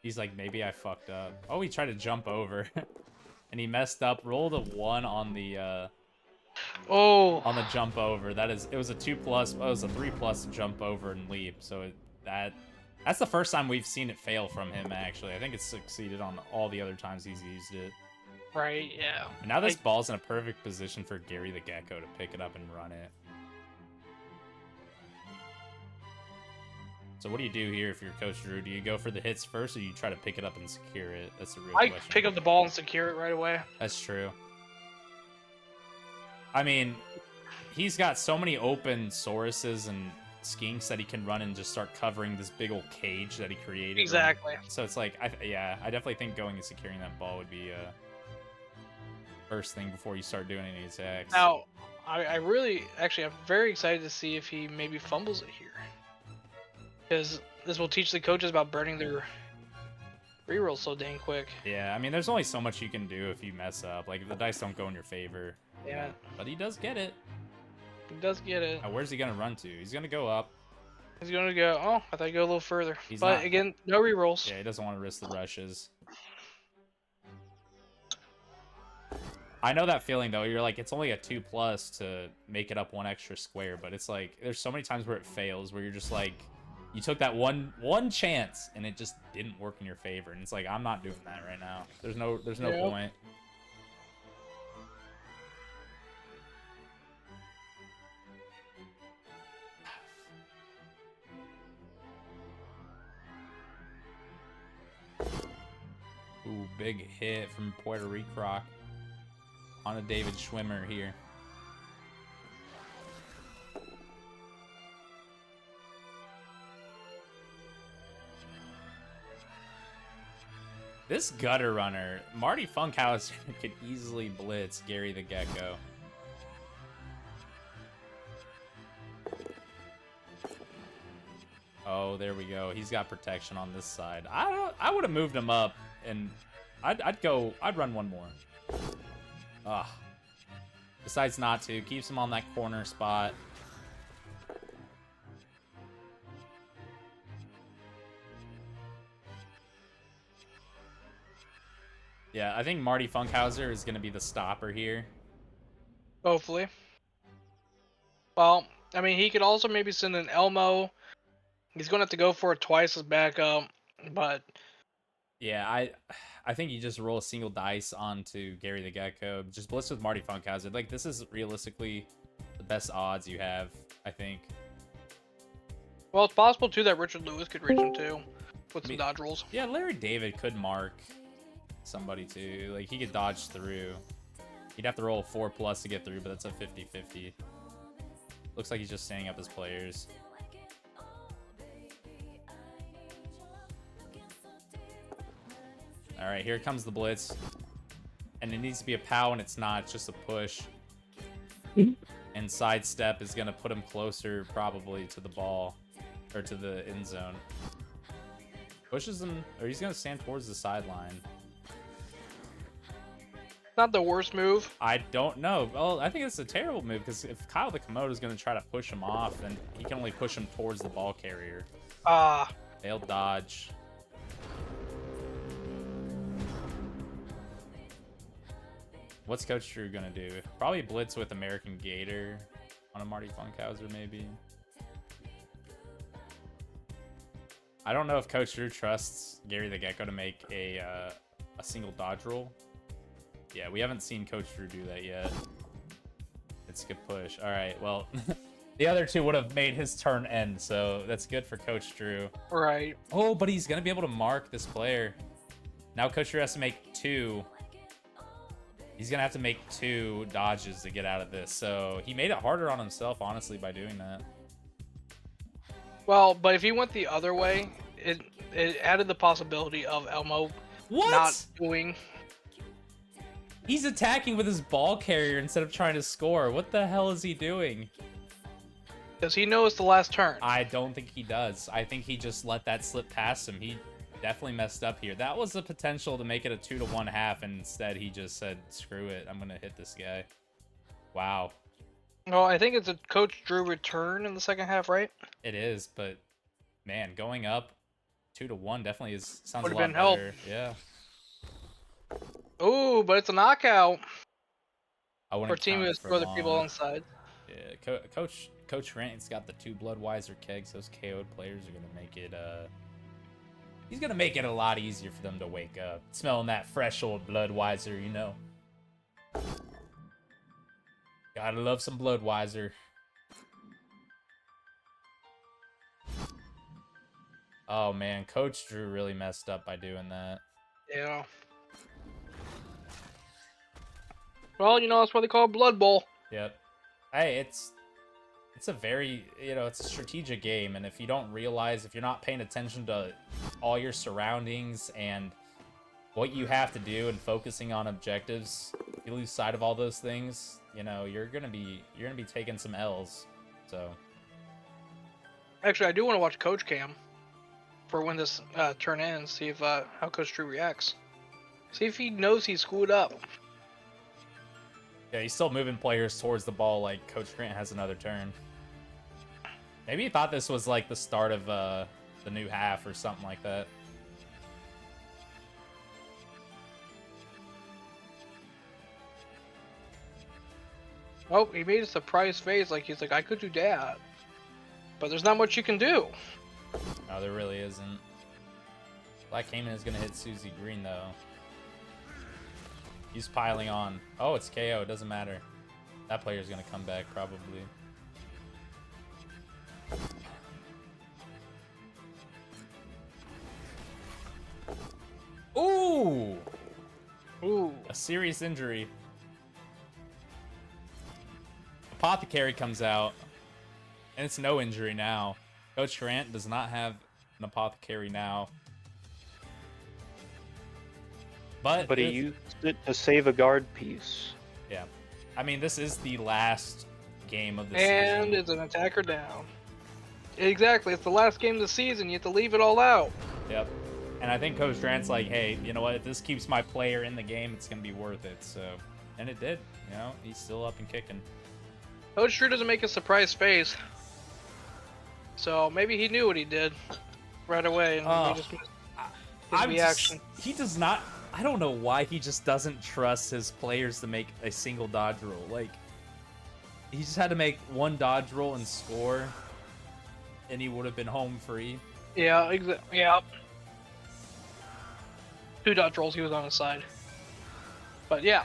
He's like, maybe I fucked up. Oh, he tried to jump over. And he messed up. Rolled a 1 on the on the jump over. It was a 2+, it was a 3+ jump over and leap. So that's the first time we've seen it fail from him, actually. I think it's succeeded on all the other times he's used it. Right, yeah. And now this ball's in a perfect position for Gary the Gecko to pick it up and run it. So what do you do here if you're Coach Drew? Do you go for the hits first, or do you try to pick it up and secure it? That's the real I question. pick up the ball and secure it right away. That's true. I mean, he's got so many open Sauruses and skinks that he can run and just start covering this big old cage that he created. Exactly. So it's like, I definitely think going and securing that ball would be first thing before you start doing any attacks. Now, I'm very excited to see if he maybe fumbles it here. Because this will teach the coaches about burning their rerolls so dang quick. Yeah, I mean, there's only so much you can do if you mess up. Like, if the dice don't go in your favor. Yeah. But he does get it. He does get it. Now, where's he going to run to? He's going to go up. He's going to go, oh, I thought he'd go a little further. He's but not. again, no rerolls. Yeah, he doesn't want to risk the rushes. I know that feeling, though. You're like, it's only a 2+ to make it up 1 extra square. But it's like, there's so many times where it fails, where you're just like, you took that one chance, and it just didn't work in your favor. And it's like, I'm not doing that right now. There's no point. Ooh, big hit from Puerto Rico on a David Schwimmer here. This gutter runner, Marty Funkhauser, could easily blitz Gary the Gecko. Oh, there we go. He's got protection on this side. I would have moved him up, and I'd run one more. Ugh. Decides not to. Keeps him on that corner spot. Yeah, I think Marty Funkhauser is going to be the stopper here. Hopefully. Well, I mean, he could also maybe send an Elmo. He's going to have to go for it twice as backup, but Yeah, I think you just roll a single dice onto Gary the Gecko. Just blitz with Marty Funkhauser. Like, this is realistically the best odds you have, I think. well, it's possible too that Richard Lewis could reach him too with some dodge rolls. Yeah, Larry David could mark somebody too. Like, he could dodge through. He'd have to roll a 4+ to get through, but that's a 50-50. Looks like he's just standing up his players. All right, here comes the blitz. And it needs to be a POW, and it's not. It's just a push. And sidestep is going to put him closer, probably, to the ball. Or to the end zone. Pushes him, or he's going to stand towards the sideline. Not the worst move. I don't know. Well, I think it's a terrible move, because if Kyle the Komodo is going to try to push him off, then he can only push him towards the ball carrier. Failed dodge. What's Coach Drew gonna do? Probably blitz with American Gator on a Marty Funkhauser, maybe. I don't know if Coach Drew trusts Gary the Gecko to make a single dodge roll. Yeah, we haven't seen Coach Drew do that yet. It's a good push. All right, well, the other two would have made his turn end, so that's good for Coach Drew. Right. Oh, but he's gonna be able to mark this player. Now Coach Drew has to make 2. He's gonna have to make 2 dodges to get out of this. So he made it harder on himself, honestly, by doing that. Well, but if he went the other way, it added the possibility of Elmo not doing. He's attacking with his ball carrier instead of trying to score. What the hell is he doing? Does he know it's the last turn? I don't think he does. I think he just let that slip past him. He definitely messed up here. That was the potential to make it a 2-to-1 half, and instead he just said, screw it, I'm gonna hit this guy. Wow. Well, I think it's a Coach Drew return in the second half, right? It is, but man, going up 2-to-1 definitely sounds Would've a lot been help. better. Yeah. Ooh, but it's a knockout. I For wouldn't a team count it with for other people long. on side. Yeah, Coach Grant's got the 2 Bloodweiser kegs. Those KO'd players are gonna make it he's gonna make it a lot easier for them to wake up. Smelling that fresh old Bloodweiser, you know. Gotta love some Bloodweiser. Oh man, Coach Drew really messed up by doing that. Yeah. Well, you know, that's why they call it Blood Bowl. Yep. Hey, it's a very, it's a strategic game, and if you don't realize, if you're not paying attention to all your surroundings and what you have to do and focusing on objectives, if you lose sight of all those things, you're gonna be taking some L's. So Actually, I do want to watch Coach Cam for when this turn ends. See if how Coach Drew reacts. See if he knows he screwed up. yeah, he's still moving players towards the ball like Coach Grant has another turn. Maybe he thought this was like the start of the new half or something like that. Oh, he made a surprise face, like he's like, I could do that, but there's not much you can do. No, there really isn't. Black Cayman is gonna hit Susie Green though. He's piling on. Oh, it's KO. It doesn't matter. That player's gonna come back probably. Ooh! Ooh. A serious injury. Apothecary comes out, and it's no injury now. Coach Grant does not have an Apothecary now. But he used it to save a guard piece. yeah. I mean, this is the last game of the And season. it's an attacker down. Exactly, it's the last game of the season. You have to leave it all out. Yep. And I think Coach Grant's like, hey, you know what? If this keeps my player in the game, it's going to be worth it. So, and it did. He's still up and kicking. Coach Drew doesn't make a surprise face, so maybe he knew what he did right away, and he just missed his reaction. He does not. I don't know why he just doesn't trust his players to make a single dodge roll. Like, he just had to make one dodge roll and score, and he would have been home free. Yeah, yeah. 2 dodge rolls, he was on his side. But yeah.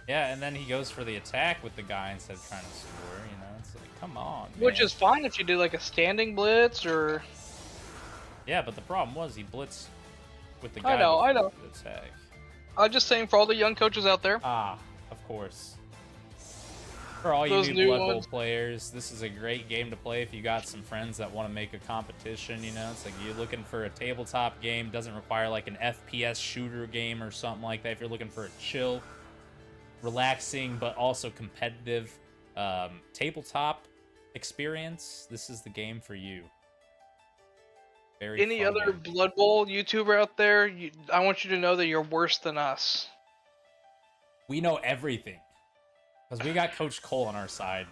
Yeah, and then he goes for the attack with the guy instead of trying to score, you know? It's like, come on, Which man. is fine if you do like a standing blitz or... Yeah, but the problem was he blitzed with the I guy know, I before know. the attack. I'm just saying for all the young coaches out there. Ah, of course. For all you Those new new Blood Bowl ones. players, this is a great game to play if you got some friends that want to make a competition, you know? It's like you're looking for a tabletop game, doesn't require like an FPS shooter game or something like that. If you're looking for a chill, relaxing, but also competitive tabletop experience, this is the game for you. Very Any fun other game. Blood Bowl YouTuber out there, I want you to know that you're worse than us. We know everything. Because we got Coach Cole on our side.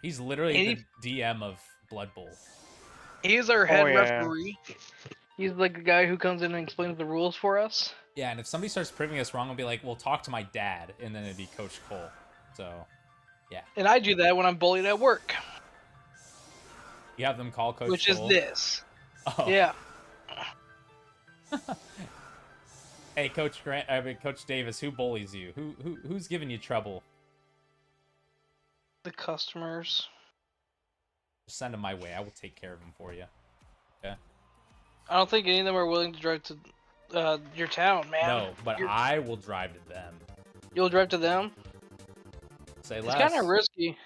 He's literally the DM of Blood Bowl. He's our head yeah. referee. He's like the guy who comes in and explains the rules for us. Yeah, and if somebody starts proving us wrong, I'll be like, well, talk to my dad, and then it'd be Coach Cole. So, yeah. And I do that when I'm bullied at work. You have them call Coach Which Cole? is this. Oh. Yeah. Hey, Coach Davis, who bullies you? Who's giving you trouble? The customers. Just send them my way. I will take care of them for you. Okay? I don't think any of them are willing to drive to your town, man. No, but I will drive to them. You'll drive to them? Say It's less. kind of risky.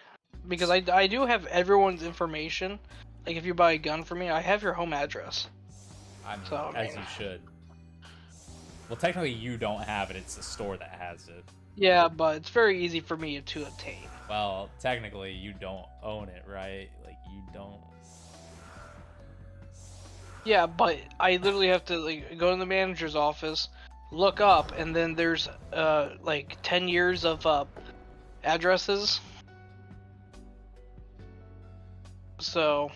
Because I do have everyone's information. Like, if you buy a gun for me, I have your home address. As you should. Well, technically, you don't have it. It's the store that has it. Yeah, but it's very easy for me to obtain. Well, technically, you don't own it, right? Like, you don't... Yeah, but I literally have to like go to the manager's office, look up, and then there's like 10 years of addresses. So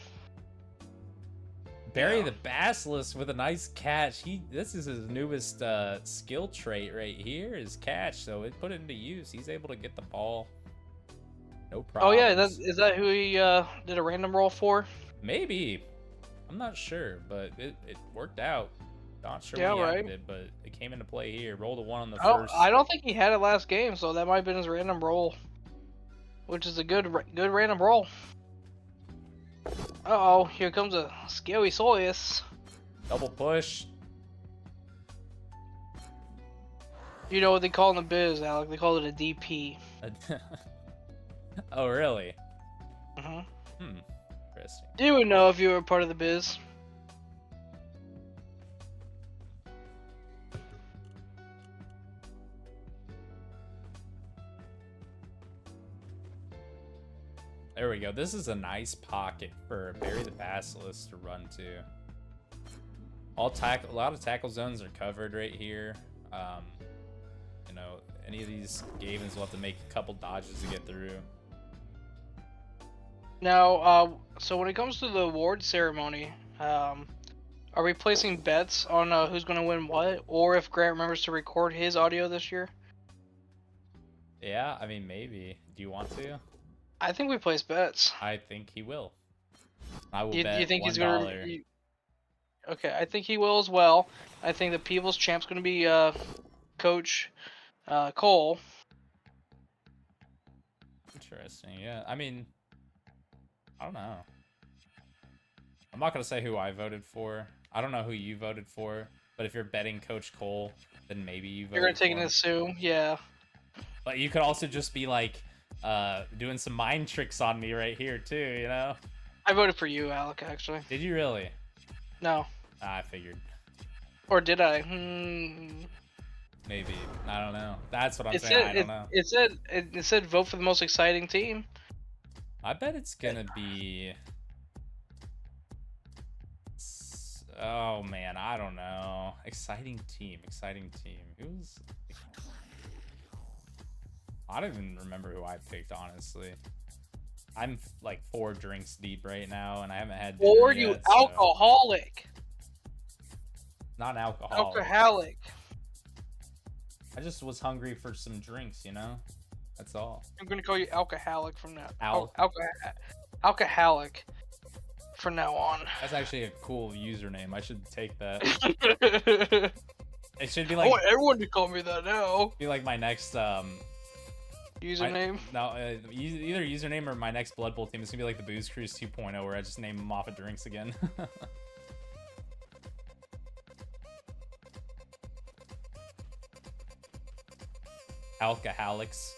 Barry the Basilisk with a nice catch. This is his newest skill trait right here, is catch. So it put it into use. He's able to get the ball. No problem. Oh yeah, is that who he did a random roll for? Maybe. I'm not sure, but it worked out. Not sure Yeah, what he right. acted, but it came into play here. Rolled a 1 on the Oh, first. I don't think he had it last game, so that might have been his random roll, which is a good random roll. Uh oh, here comes a scary Soyus. Double push. You know what they call in the biz, Alec? They call it a DP. Oh, really? Hmm. Interesting. You would know if you were part of the biz. There we go. This is a nice pocket for Barry the Basilisk to run to. A lot of tackle zones are covered right here. You know, any of these Gavens will have to make a couple dodges to get through. Now, so when it comes to the award ceremony, are we placing bets on who's going to win what, or if Grant remembers to record his audio this year? Yeah, I mean, maybe. Do you want to? I think we place bets. I think he will. I will You bet think $1. he's going to? Okay, I think he will as well. I think the People's Champ's going to be Coach Cole. Interesting. Yeah, I mean, I don't know. I'm not gonna say who I voted for. I don't know who you voted for, but if you're betting Coach Cole, then maybe you voted. You're going to take for an him. assume, yeah. But you could also just be like doing some mind tricks on me right here too, you know? I voted for you, Alec, actually. Did you really? No. I figured. Or did I? Maybe. I don't know. That's what I'm It saying. said, I don't know. it said vote for the most exciting team. I bet it's gonna be. Oh man, I don't know. Exciting team. Who's? I don't even remember who I picked, honestly. I'm like 4 drinks deep right now, and I haven't had dinner Or you yet, so- alcoholic. Not alcoholic. Alcoholic. I just was hungry for some drinks, you know? That's all. I'm gonna call you alcoholic from now. Al. Alcoholic from now on. That's actually a cool username. I should take that. I It should be like want everyone to call me that now. my next Username. either username or my next Blood Bowl team. It's gonna be like the Booze Cruise 2.0, where I just name them off of drinks again. Alcoholics.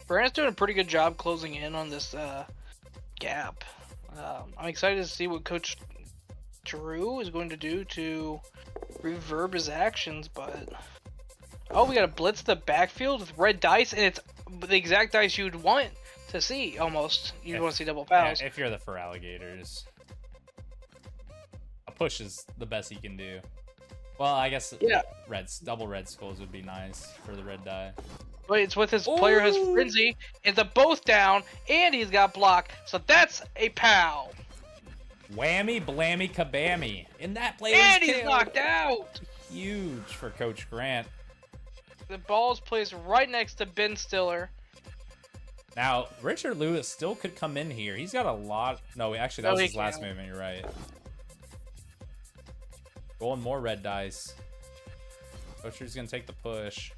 Brandon's doing a pretty good job closing in on this gap. I'm excited to see what Coach Drew is going to do to reverb his actions, but... Oh, we got to blitz the backfield with red dice, and it's the exact dice you'd want to see, almost. You'd want to see double fouls. Yeah, if you're the Feraligatrs. A push is the best he can do. Well, I guess Yeah. double red skulls would be nice for the red die. But it's with his player has frenzy, it's a both down, and he's got block, so that's a pow. Whammy, blammy, kabammy. And that player And is he's killed. knocked out. Huge for Coach Grant. The ball's placed right next to Ben Stiller. Now, Richard Lewis still could come in here. He's got a lot. No, actually, that No, was he his last can't. movement. You're right. Rolling more red dice. Coach Drew's going to take the push.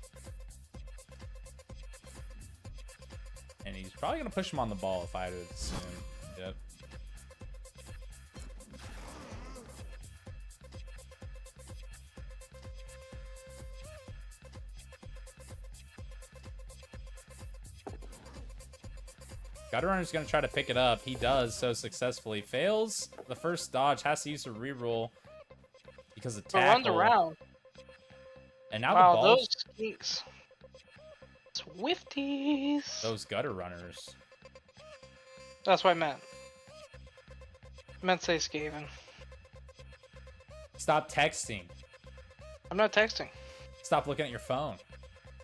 And he's probably going to push him on the ball if I had to assume. Yep. Gutter Runner's going to try to pick it up. He does so successfully. Fails the first dodge. Has to use a reroll because of But runs tackle. around. And now Wow, the ball. those skinks. Swifties. Those Gutter Runners. That's what I meant. I meant to say Skaven. Stop texting. I'm not texting. Stop looking at your phone.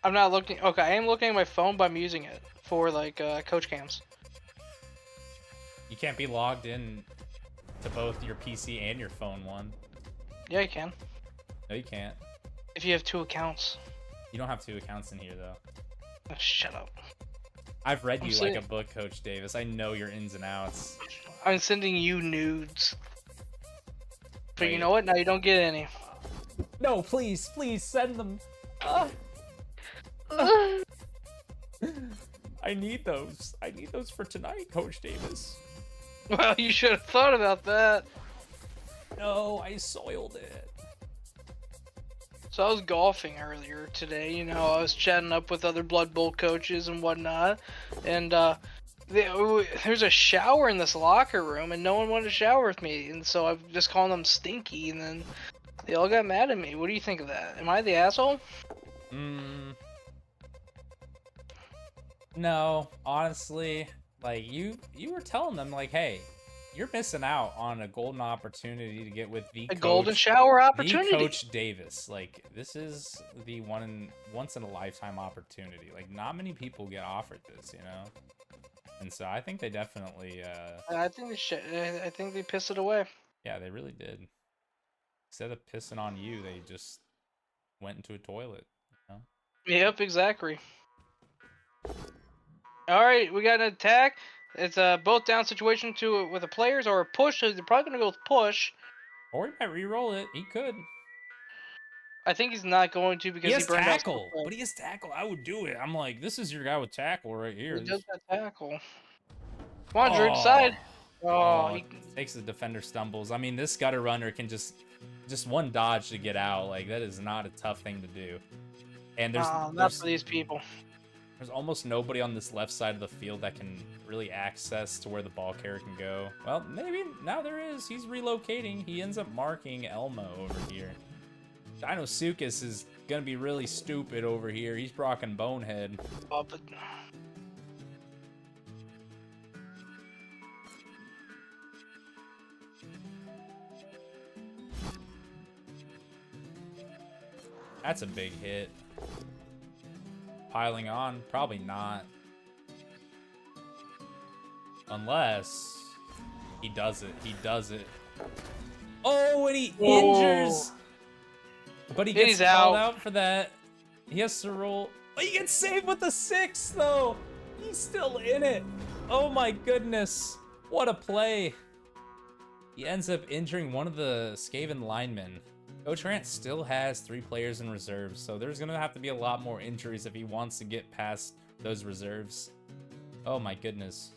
I'm not looking. Okay, I am looking at my phone, but I'm using it for like coach cams. You can't be logged in to both your PC and your phone one. Yeah, you can. No, you can't. If you have 2 accounts. You don't have 2 accounts in here, though. Oh, shut up. I've read I'm you saying- like a book, Coach Davis. I know your ins and outs. I'm sending you nudes. But you Wait. know what? Now you don't get any. No, please, please send them. I need those. I need those for tonight, Coach Davis. Well, you should have thought about that. No, I soiled it. So I was golfing earlier today, you know, I was chatting up with other Blood Bowl coaches and whatnot, and there's a shower in this locker room, and no one wanted to shower with me, and so I've just called them stinky, and then they all got mad at me. What do you think of that? Am I the asshole? No, honestly, like you were telling them like, hey, you're missing out on a golden opportunity to get with the A coach, golden shower the opportunity. Coach Davis. Like, this is the once in a lifetime opportunity. Like, not many people get offered this, you know. And so I think they definitely, I think I think they pissed it away. yeah, they really did. Instead of pissing on you, they just went into a toilet. You know? Yep, exactly. All right, we got an attack. It's a both down situation with the players or a push. So they're probably gonna go with push. Or he might re-roll it. He could. I think he's not going to because He has burned out tackle, some but he has tackle. I would do it. I'm like, this is your guy with tackle right here. He does that tackle. Come on, Drew, decide. Oh, he, Takes the defender stumbles. I mean, this Gutter Runner can just one dodge to get out. Like, that is not a tough thing to do. And not for these people. there's almost nobody on this left side of the field that can really access to where the ball carrier can go. Well, maybe now there is. He's relocating. He ends up marking Elmo over here. Dinosuchus is gonna be really stupid over here. He's rocking Bonehead. Oh, but That's a big hit. piling on? Probably not. Unless he does it. He does it. Oh, and he injures. But he gets He's called out. out for that. He has to roll. Oh, he gets saved with the 6, though. He's still in it. Oh my goodness. What a play. He ends up injuring one of the Skaven linemen. Coach Grant still has 3 players in reserves, so there's going to have to be a lot more injuries if he wants to get past those reserves. Oh my goodness.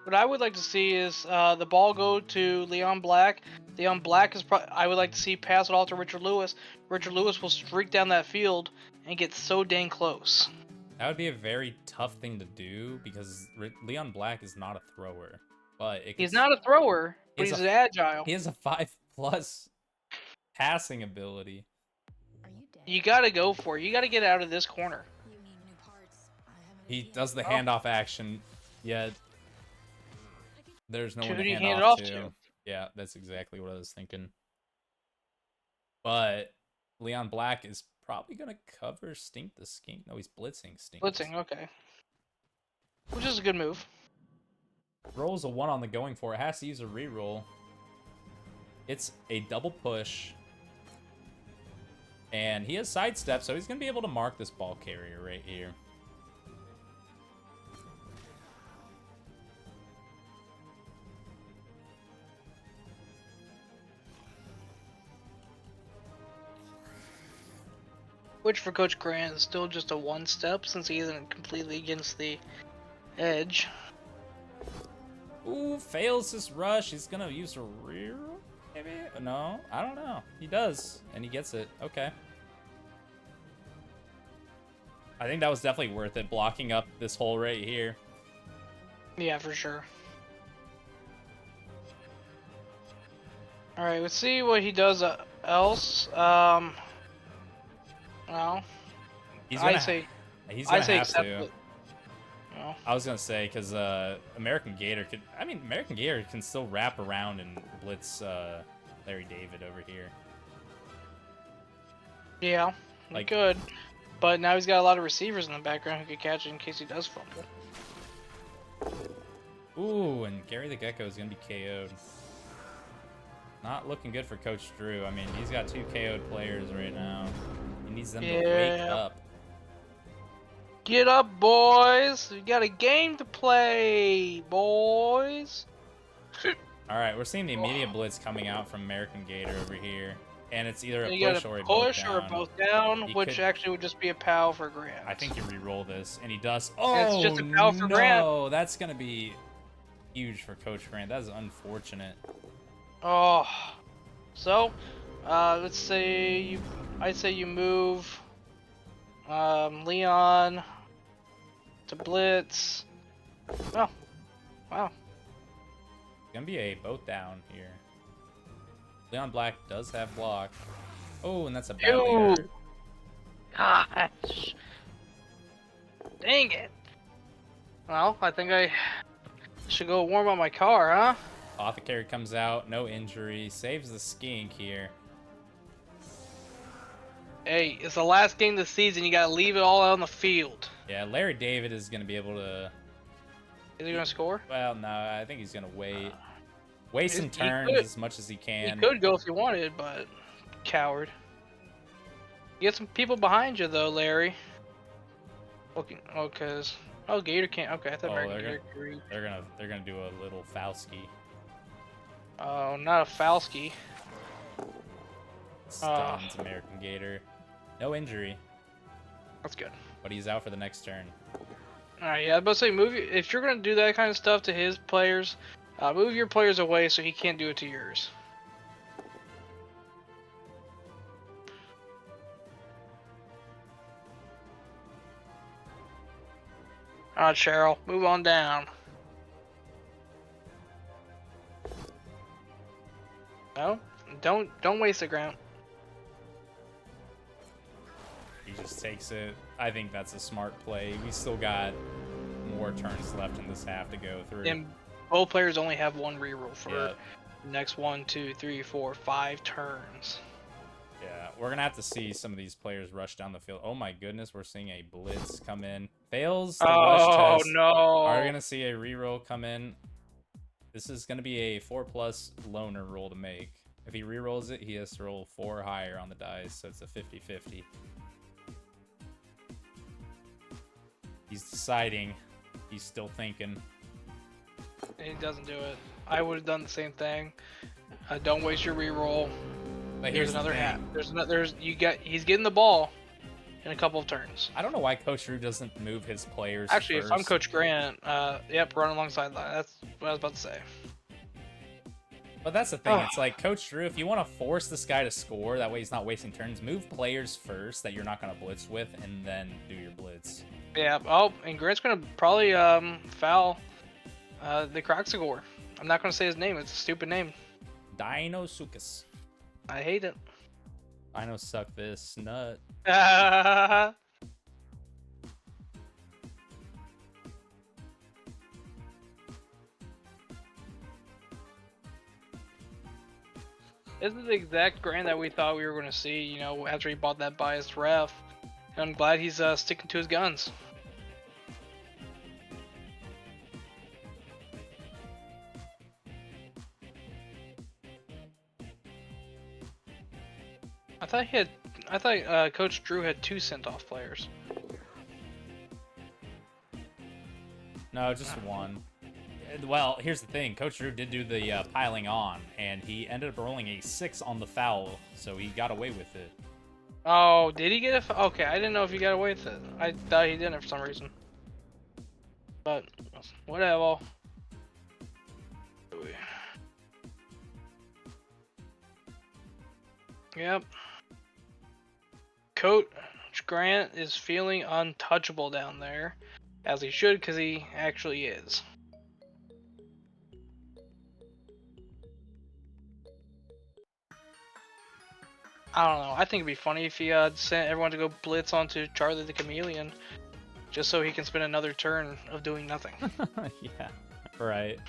What I would like to see is the ball go to Leon Black. Leon Black is I would like to see pass it off to Richard Lewis. Richard Lewis will streak down that field and get so dang close. That would be a very tough thing to do because Leon Black is not a thrower. But He's not a thrower, but He's he's agile. He has a 5+ passing ability. You gotta go for it. You gotta get out of this corner. He does the handoff action, yet there's no Who one to do you hand hand it off off to. to? Yeah, that's exactly what I was thinking. But Leon Black is probably gonna cover Stink the Skink. No, he's blitzing Stink. Blitzing, okay. Which is a good move. Rolls a 1 on the going for it. Has to use a reroll. It's a double push. And he has sidestep, so he's going to be able to mark this ball carrier right here. Which for Coach Grant is still just a 1-step since he isn't completely against the edge. Ooh, fails this rush. He's going to use a reroll, maybe? No, I don't know. He does, and he gets it. Okay. I think that was definitely worth it, blocking up this hole right here. Yeah, for sure. Alright, let's see what he does else. Well, He's gonna, I'd say have accept to. it. Well, I was gonna say because American Gator could. I mean, American Gator can still wrap around and blitz Larry David over here. yeah, Like- good. But now he's got a lot of receivers in the background who could catch it in case he does fumble. Ooh, and Gary the Gecko is gonna be KO'd. Not looking good for Coach Drew. I mean, he's got 2 KO'd players right now. He needs them to wake Yeah. up. Get up, boys! We got a game to play, boys! All right, we're seeing the immediate blitz coming out from American Gator over here, and it's either a You push got or a a push or a down. both down, He which could- actually would just be a POW for Grant. I think you re-roll this, and he does. Oh, It's just a POW for Grant. no, that's gonna be huge for Coach Grant. That is unfortunate. Oh, so let's say I'd say you move Leon to blitz. Oh, wow. It's gonna be a both down here. Leon Black does have block. Oh, and that's a badly Ew. hurt. Gosh, dang it. Well, I think I should go warm up my car, huh? Apothecary comes out, no injury, saves the skink here. Hey, it's the last game of the season. You gotta leave it all out on the field. Yeah, Larry David is gonna be able to. Is he gonna score? Well, no, I think he's gonna wait. Waste some He turns could. as much as he He can. could go if he wanted, but coward. You get some people behind you though, Larry. Okay, oh, cause Gator can't. Okay, I thought Oh, American they're Gator could reach. They're gonna do a little Fauski. Oh, not a Falski. Stuns American Gator. No injury, That's good. but he's out for the next turn. All right, yeah, I was about to say, if you're gonna do that kind of stuff to his players, move your players away so he can't do it to yours. All right, Cheryl, move on down. No, don't waste the ground. He just takes it. I think that's a smart play. We still got more turns left in this half to go through. And both players only have one reroll for Yeah. the next 1, 2, 3, 4, 5 turns. Yeah, we're gonna have to see some of these players rush down the field. Oh my goodness, we're seeing a blitz come in. Fails the rush Oh test. no! Are we gonna see a reroll come in? This is gonna be a 4+ loner roll to make. If he rerolls it, he has to roll 4 higher on the dice, so it's a 50-50. He's deciding. He's still thinking. He doesn't do it. I would have done the same thing. Don't waste your reroll. But Here's here's the another thing. hat. He's getting the ball in a couple of turns. I don't know why Coach Drew doesn't move his players Actually, first. if I'm Coach Grant, yep, run alongside that. That's what I was about to say. But that's the thing. It's like, Coach Drew, if you want to force this guy to score, that way he's not wasting turns, move players first that you're not going to blitz with, and then do your blitz. Yeah. Oh, and Grant's gonna probably foul the Croxagore. I'm not gonna say his name. It's a stupid name. Dinosuchus. I hate it. Dino suck this nut. This is the exact Grant that we thought we were going to see, you know, after he bought that biased ref. And I'm glad he's sticking to his guns. I thought Coach Drew had 2 sent off players. No, just one. Well, here's the thing. Coach Drew did do the piling on, and he ended up rolling a 6 on the foul, so he got away with it. Oh, did he get a? Okay, I didn't know if he got away with it. I thought he didn't for some reason. But whatever. Yep. Coach Grant is feeling untouchable down there, as he should, because he actually is. I don't know. I think it'd be funny if he sent everyone to go blitz onto Charlie the Chameleon, just so he can spend another turn of doing nothing. Yeah, right.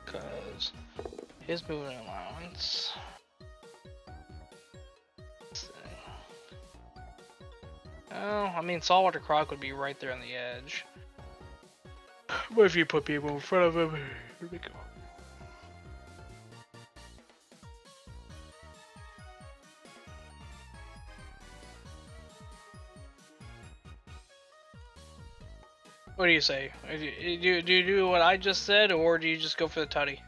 Because his movement allowance. Let's see. Oh, I mean, Saltwater Croc would be right there on the edge. What if you put people in front of him? Here we go. What do you say? Do you do what I just said, or do you just go for the tutty?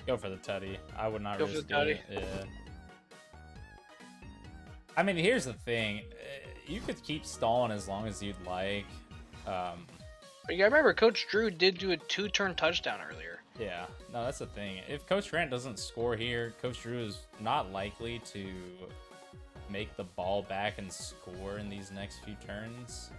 Go for the tutty. I would not Go for the risk tutty? it. Yeah. I mean, here's the thing. You could keep stalling as long as you'd like. But you gotta remember, Coach Drew did do a 2-turn touchdown earlier. Yeah, no, that's the thing. If Coach Grant doesn't score here, Coach Drew is not likely to make the ball back and score in these next few turns.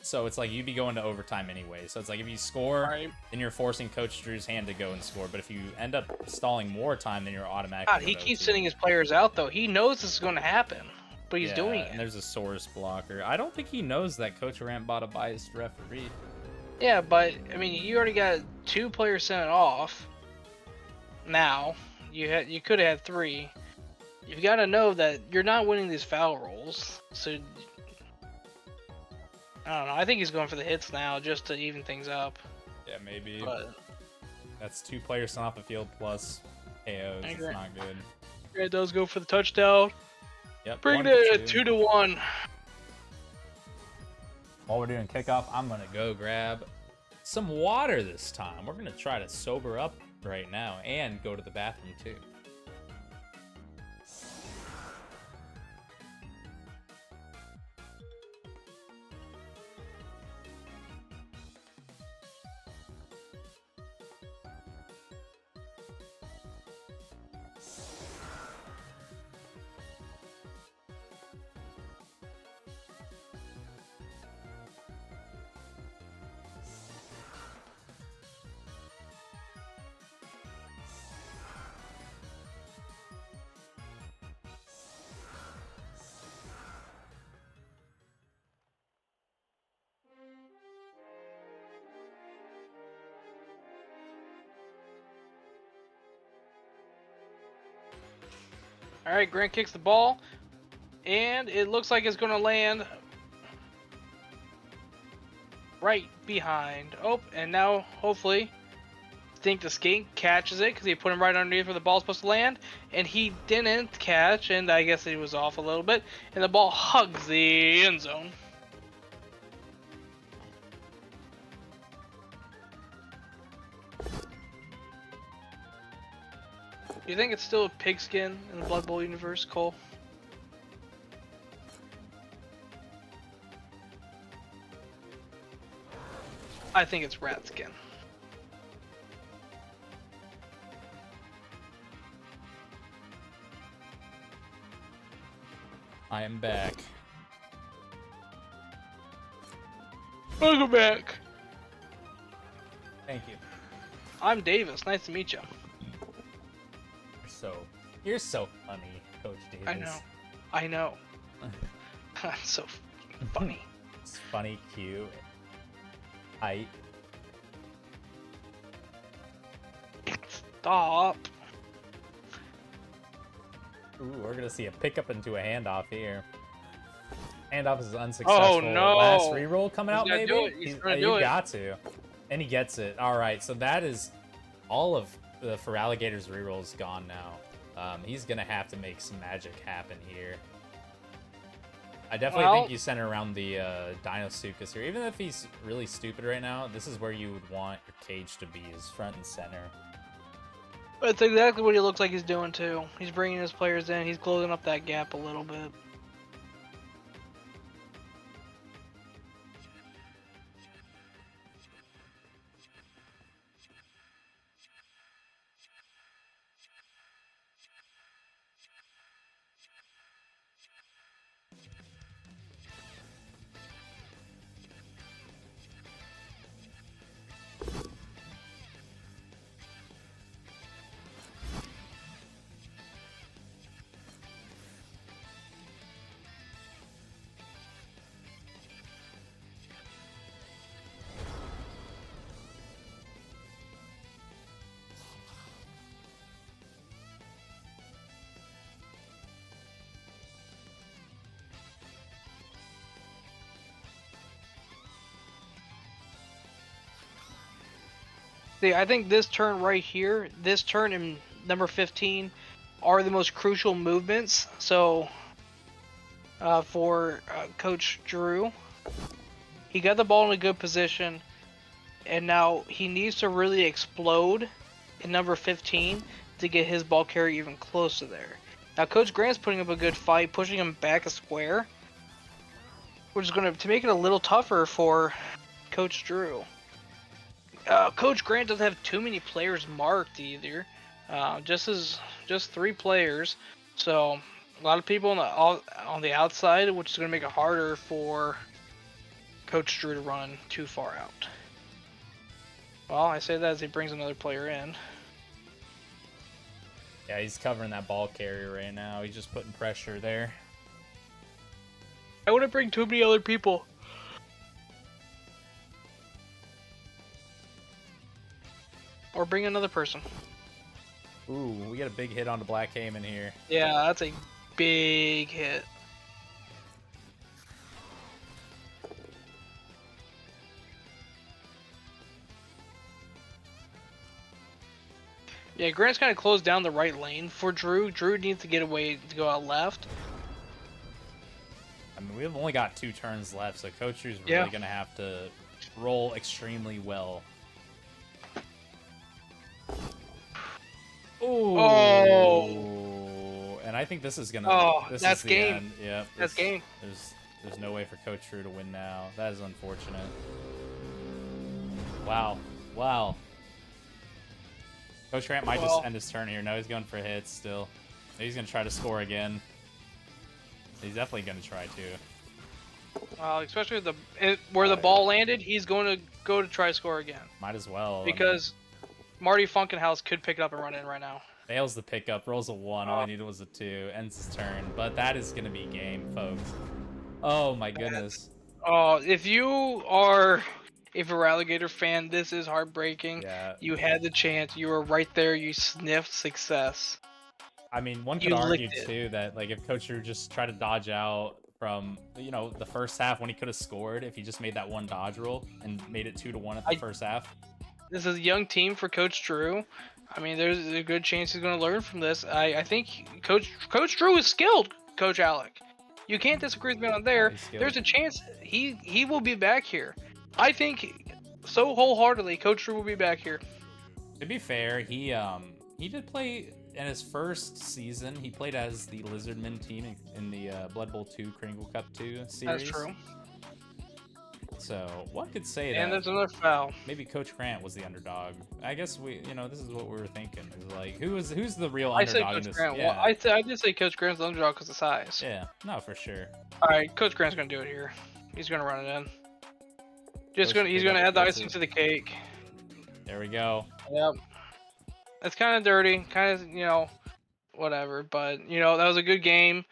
So it's like you'd be going to overtime anyway. So it's like if you score, Right. then you're forcing Coach Drew's hand to go and score. But if you end up stalling more time, then you're automatically. God, he going to keeps OT. sending his players out though. He knows this is going to happen, but he's doing And it. there's a source blocker. I don't think he knows that Coach Grant bought a biased referee. Yeah, but I mean, you already got 2 players sent off. Now you could have had 3. You've got to know that you're not winning these foul rolls. So I don't know. I think he's going for the hits now just to even things up. Yeah, maybe. But That's 2 players sent off the field plus KOs. I It's agree. not good. it does go for the touchdown. Yep. Bring 1 it to 2-1. While we're doing kickoff, I'm gonna go grab some water this time. We're gonna try to sober up right now and go to the bathroom too. All right, Grant kicks the ball, and it looks like it's going to land right behind. Oh, and now hopefully Stink the Skink catches it because he put him right underneath where the ball's supposed to land, and he didn't catch, and I guess he was off a little bit, and the ball hugs the end zone. Do you think it's still a pigskin in the Blood Bowl universe, Cole? I think it's rat skin. I am back. Welcome back. Thank you. I'm Davis. Nice to meet you. You're so funny, Coach Davis. I know. That's so funny. It's funny, cute, height. Stop. Ooh, we're gonna see a pickup into a handoff here. Handoff is unsuccessful. Oh, no. Last reroll coming He's out, gonna maybe? do it. He's gonna do you it. got to. And he gets it. Alright, so that is all of the Feraligatrs rerolls gone now. He's gonna have to make some magic happen here. I definitely think you center around the Dinosuchus here. Even if he's really stupid right now, this is where you would want your cage to be, is front and center. That's exactly what he looks like he's doing too. He's bringing his players in. He's closing up that gap a little bit. See, I think this turn right here, this turn in number 15, are the most crucial movements. So, for Coach Drew, he got the ball in a good position, and now he needs to really explode in number 15 to get his ball carrier even closer there. Now, Coach Grant's putting up a good fight, pushing him back a square, which is going to make it a little tougher for Coach Drew. Coach Grant doesn't have too many players marked either. Just 3 players. So a lot of people on the outside, which is going to make it harder for Coach Drew to run too far out. Well, I say that as he brings another player in. Yeah, he's covering that ball carrier right now. He's just putting pressure there. I wouldn't bring too many other people. Or bring another person. Ooh, we got a big hit on the Black Cayman here. Yeah, that's a big hit. Yeah, Grant's kind of closed down the right lane for Drew. Drew needs to get away to go out left. I mean, we've only got 2 turns left, so Coach Drew's really going to have to roll extremely well. Ooh. Oh. And I think this is gonna. Oh, this that's is the game. End. Yep. That's game. There's no way for Coach Drew to win now. That is unfortunate. Wow. Wow. Coach Grant might just end his turn here. No, he's going for hits still. He's gonna try to score again. He's definitely gonna try to. Especially where the ball landed, he's going to go to try to score again. Might as well. Because Marty Funkenhouse could pick it up and run in right now. Fails the pickup, rolls a 1. All he needed was a 2. Ends his turn. But that is going to be game, folks. Oh, my goodness. Oh, if you are a Feraligator fan, this is heartbreaking. Yeah. You had the chance. You were right there. You sniffed success. I mean, one could You argue licked it. too that like if Coach Drew just tried to dodge out from the first half when he could have scored if he just made that one dodge roll and made it 2-1 at the first half. This is a young team for Coach Drew. I mean, there's a good chance he's going to learn from this. I think Coach Drew is skilled, Coach Alec. You can't disagree with me on there. He's skilled. There's a chance he will be back here. I think so wholeheartedly Coach Drew will be back here. To be fair, he did play in his first season. He played as the Lizardman team in the Blood Bowl 2 Kringle Cup 2 series. That's true. So one could say And that there's another foul. maybe Coach Grant was the underdog. I guess this is what we were thinking. Is like who's the real I say underdog in Coach this? Grant. Yeah. Well, I did say Coach Grant's the underdog because of size. Yeah, no, for sure. All right, Coach Grant's going to do it here. He's going to run it in. He's Coach going to Grant add the gets icing it. to the cake. There we go. Yep. It's kind of dirty, kind of, whatever. But, that was a good game.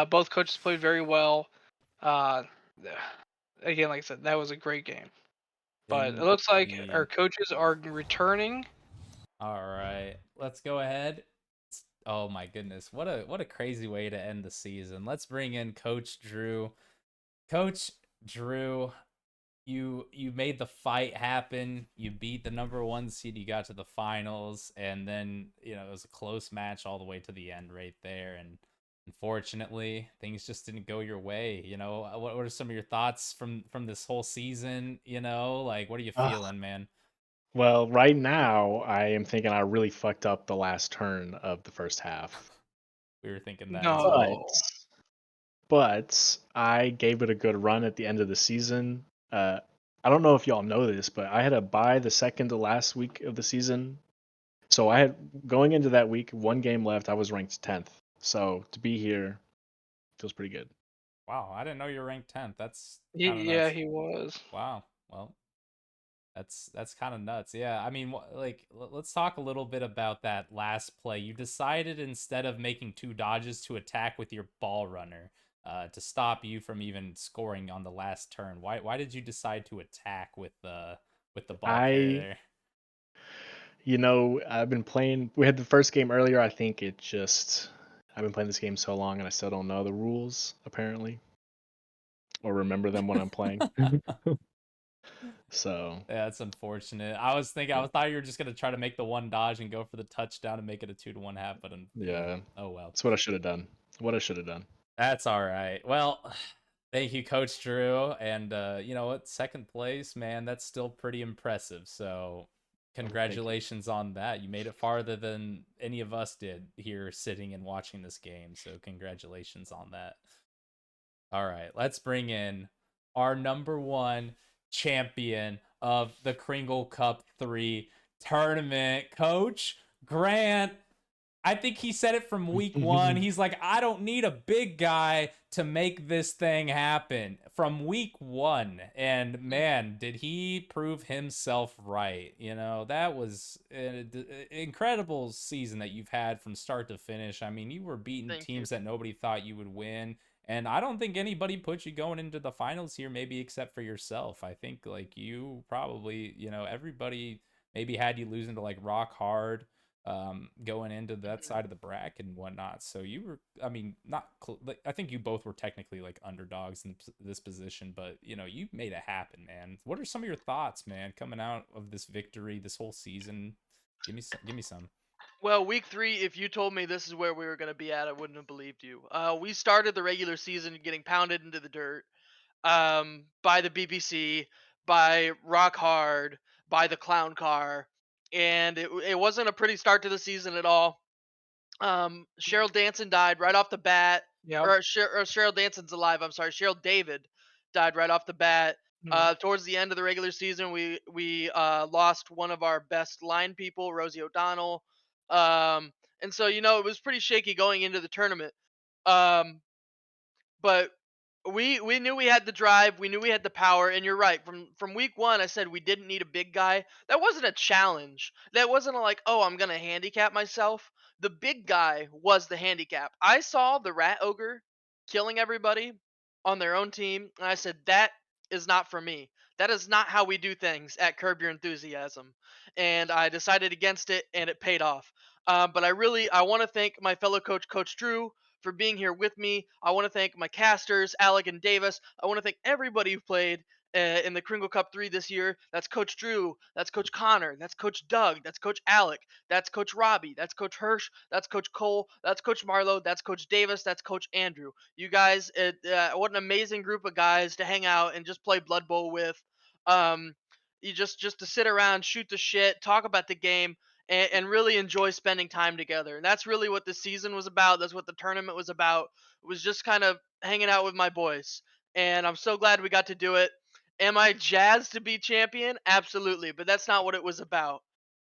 Both coaches played very well. Again, like I said, that was a great game. But it looks like Indeed. our coaches are returning. All right, let's go ahead. Oh my goodness, what a crazy way to end the season. Let's bring in Coach Drew. Coach Drew, you made the fight happen. You beat the #1 seed. You got to the finals, and then it was a close match all the way to the end right there. And unfortunately, things just didn't go your way. What are some of your thoughts from this whole season? Like what are you feeling, man? Well, right now, I am thinking I really fucked up the last turn of the first half. We were thinking that. No. as well. But I gave it a good run at the end of the season. I don't know if y'all know this, but I had a bye the second to last week of the season. So I had, going into that week, 1 game left, I was ranked 10th. So to be here feels pretty good. Wow, I didn't know you were ranked 10th. That's Yeah, kinda nuts. he was. Wow. Well, that's kind of nuts. Yeah, I mean, let's talk a little bit about that last play. You decided instead of making 2 dodges to attack with your ball runner, to stop you from even scoring on the last turn. Why did you decide to attack with the ball carrier there? I've been playing. We had the first game earlier. I think I've been playing this game so long and I still don't know the rules, apparently, or remember them when I'm playing. So Yeah, that's unfortunate. I thought you were just gonna try to make the 1 dodge and go for the touchdown and make it a 2-1 half, but yeah, oh well. that's what I should have done. That's all right. Well, thank you, Coach Drew. And you know what? Second place, man, that's still pretty impressive. So congratulations on that. You made it farther than any of us did here sitting and watching this game. So congratulations on that. All right, let's bring in our #1 champion of the Kringle Cup 3 tournament, Coach Grant. I think he said it from week 1. He's like, I don't need a big guy to make this thing happen from week 1. And man, did he prove himself right. That was an incredible season that you've had from start to finish. I mean, you were beating Thank teams that nobody thought you would win. And I don't think anybody put you going into the finals here, maybe except for yourself. I think like you probably, everybody maybe had you losing to like Rock Hard, going into that side of the bracket and whatnot. So you were, I mean, I think you both were technically like underdogs in this position, but you made it happen, man. What are some of your thoughts, man, coming out of this victory, this whole season? Give me some. Well, week 3, if you told me this is where we were going to be at, I wouldn't have believed you. We started the regular season getting pounded into the dirt by the BBC, by Rock Hard, by the Clown Car, and it wasn't a pretty start to the season at all. Cheryl Danson died right off the bat. Yep. Or Cheryl Danson's alive. I'm sorry. Cheryl David died right off the bat. Towards the end of the regular season, we lost one of our best line people, Rosie O'Donnell. And so it was pretty shaky going into the tournament. But we knew we had the drive, we knew we had the power, and you're right. From week 1, I said we didn't need a big guy. That wasn't a challenge. That wasn't like, oh, I'm gonna handicap myself. The big guy was the handicap. I saw the Rat Ogre killing everybody on their own team, and I said that is not for me. That is not how we do things at Curb Your Enthusiasm. And I decided against it, and it paid off. But I want to thank my fellow coach, Coach Drew, for being here with me. I want to thank my casters, Alec and Davis. I want to thank everybody who played in the Kringle Cup 3 this year. That's Coach Drew. That's Coach Connor. That's Coach Doug. That's Coach Alec. That's Coach Robbie. That's Coach Hirsch. That's Coach Cole. That's Coach Marlowe. That's Coach Davis. That's Coach Andrew. You guys, what an amazing group of guys to hang out and just play Blood Bowl with. You just to sit around, shoot the shit, talk about the game, and really enjoy spending time together. And that's really what the season was about. That's what the tournament was about. It was just kind of hanging out with my boys. And I'm so glad we got to do it. Am I jazzed to be champion? Absolutely. But that's not what it was about.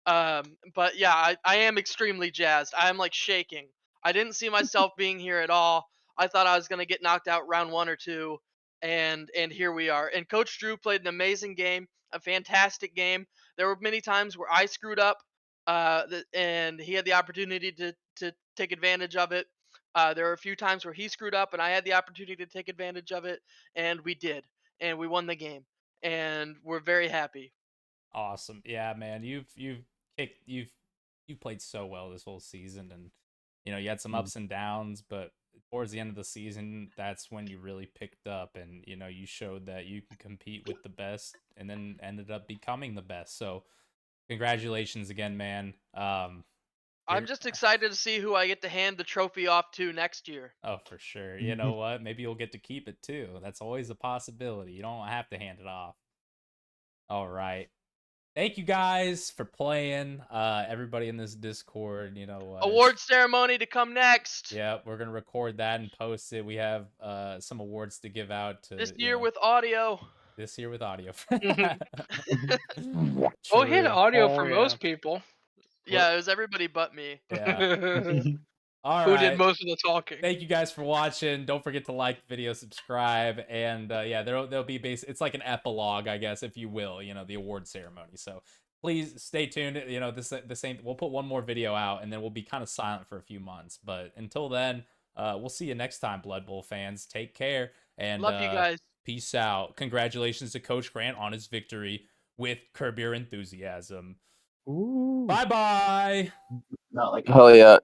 But yeah, I am extremely jazzed. I am like shaking. I didn't see myself being here at all. I thought I was gonna get knocked out round 1 or 2, and here we are. And Coach Drew played an amazing game, a fantastic game. There were many times where I screwed up, and he had the opportunity to take advantage of it. There were a few times where he screwed up, and I had the opportunity to take advantage of it, and we did, and we won the game, and we're very happy. Awesome. Yeah, man. You've played so well this whole season, and you had some ups and downs, but towards the end of the season, that's when you really picked up, and you showed that you can compete with the best, and then ended up becoming the best. So congratulations again, man. I'm just excited to see who I get to hand the trophy off to next year. Oh, for sure. You know what? Maybe you'll get to keep it too. That's always a possibility. You don't have to hand it off. All right. Thank you guys for playing. Everybody in this Discord, Award ceremony to come next. Yeah, we're gonna record that and post it. We have some awards to give out to This year with audio. This year with audio. Oh, hit True. audio Oh, for yeah. most people. Yeah, it was everybody but me. Yeah. All Who right. did most of the talking? Thank you guys for watching. Don't forget to like the video, subscribe, and yeah, there'll be it's like an epilogue, I guess, if you will. The award ceremony. So please stay tuned. The same. We'll put one more video out, and then we'll be kind of silent for a few months. But until then, we'll see you next time, Blood Bowl fans. Take care and Love you guys. Peace out. Congratulations to Coach Grant on his victory with Curb Your Enthusiasm. Ooh. Bye bye. Hell yeah.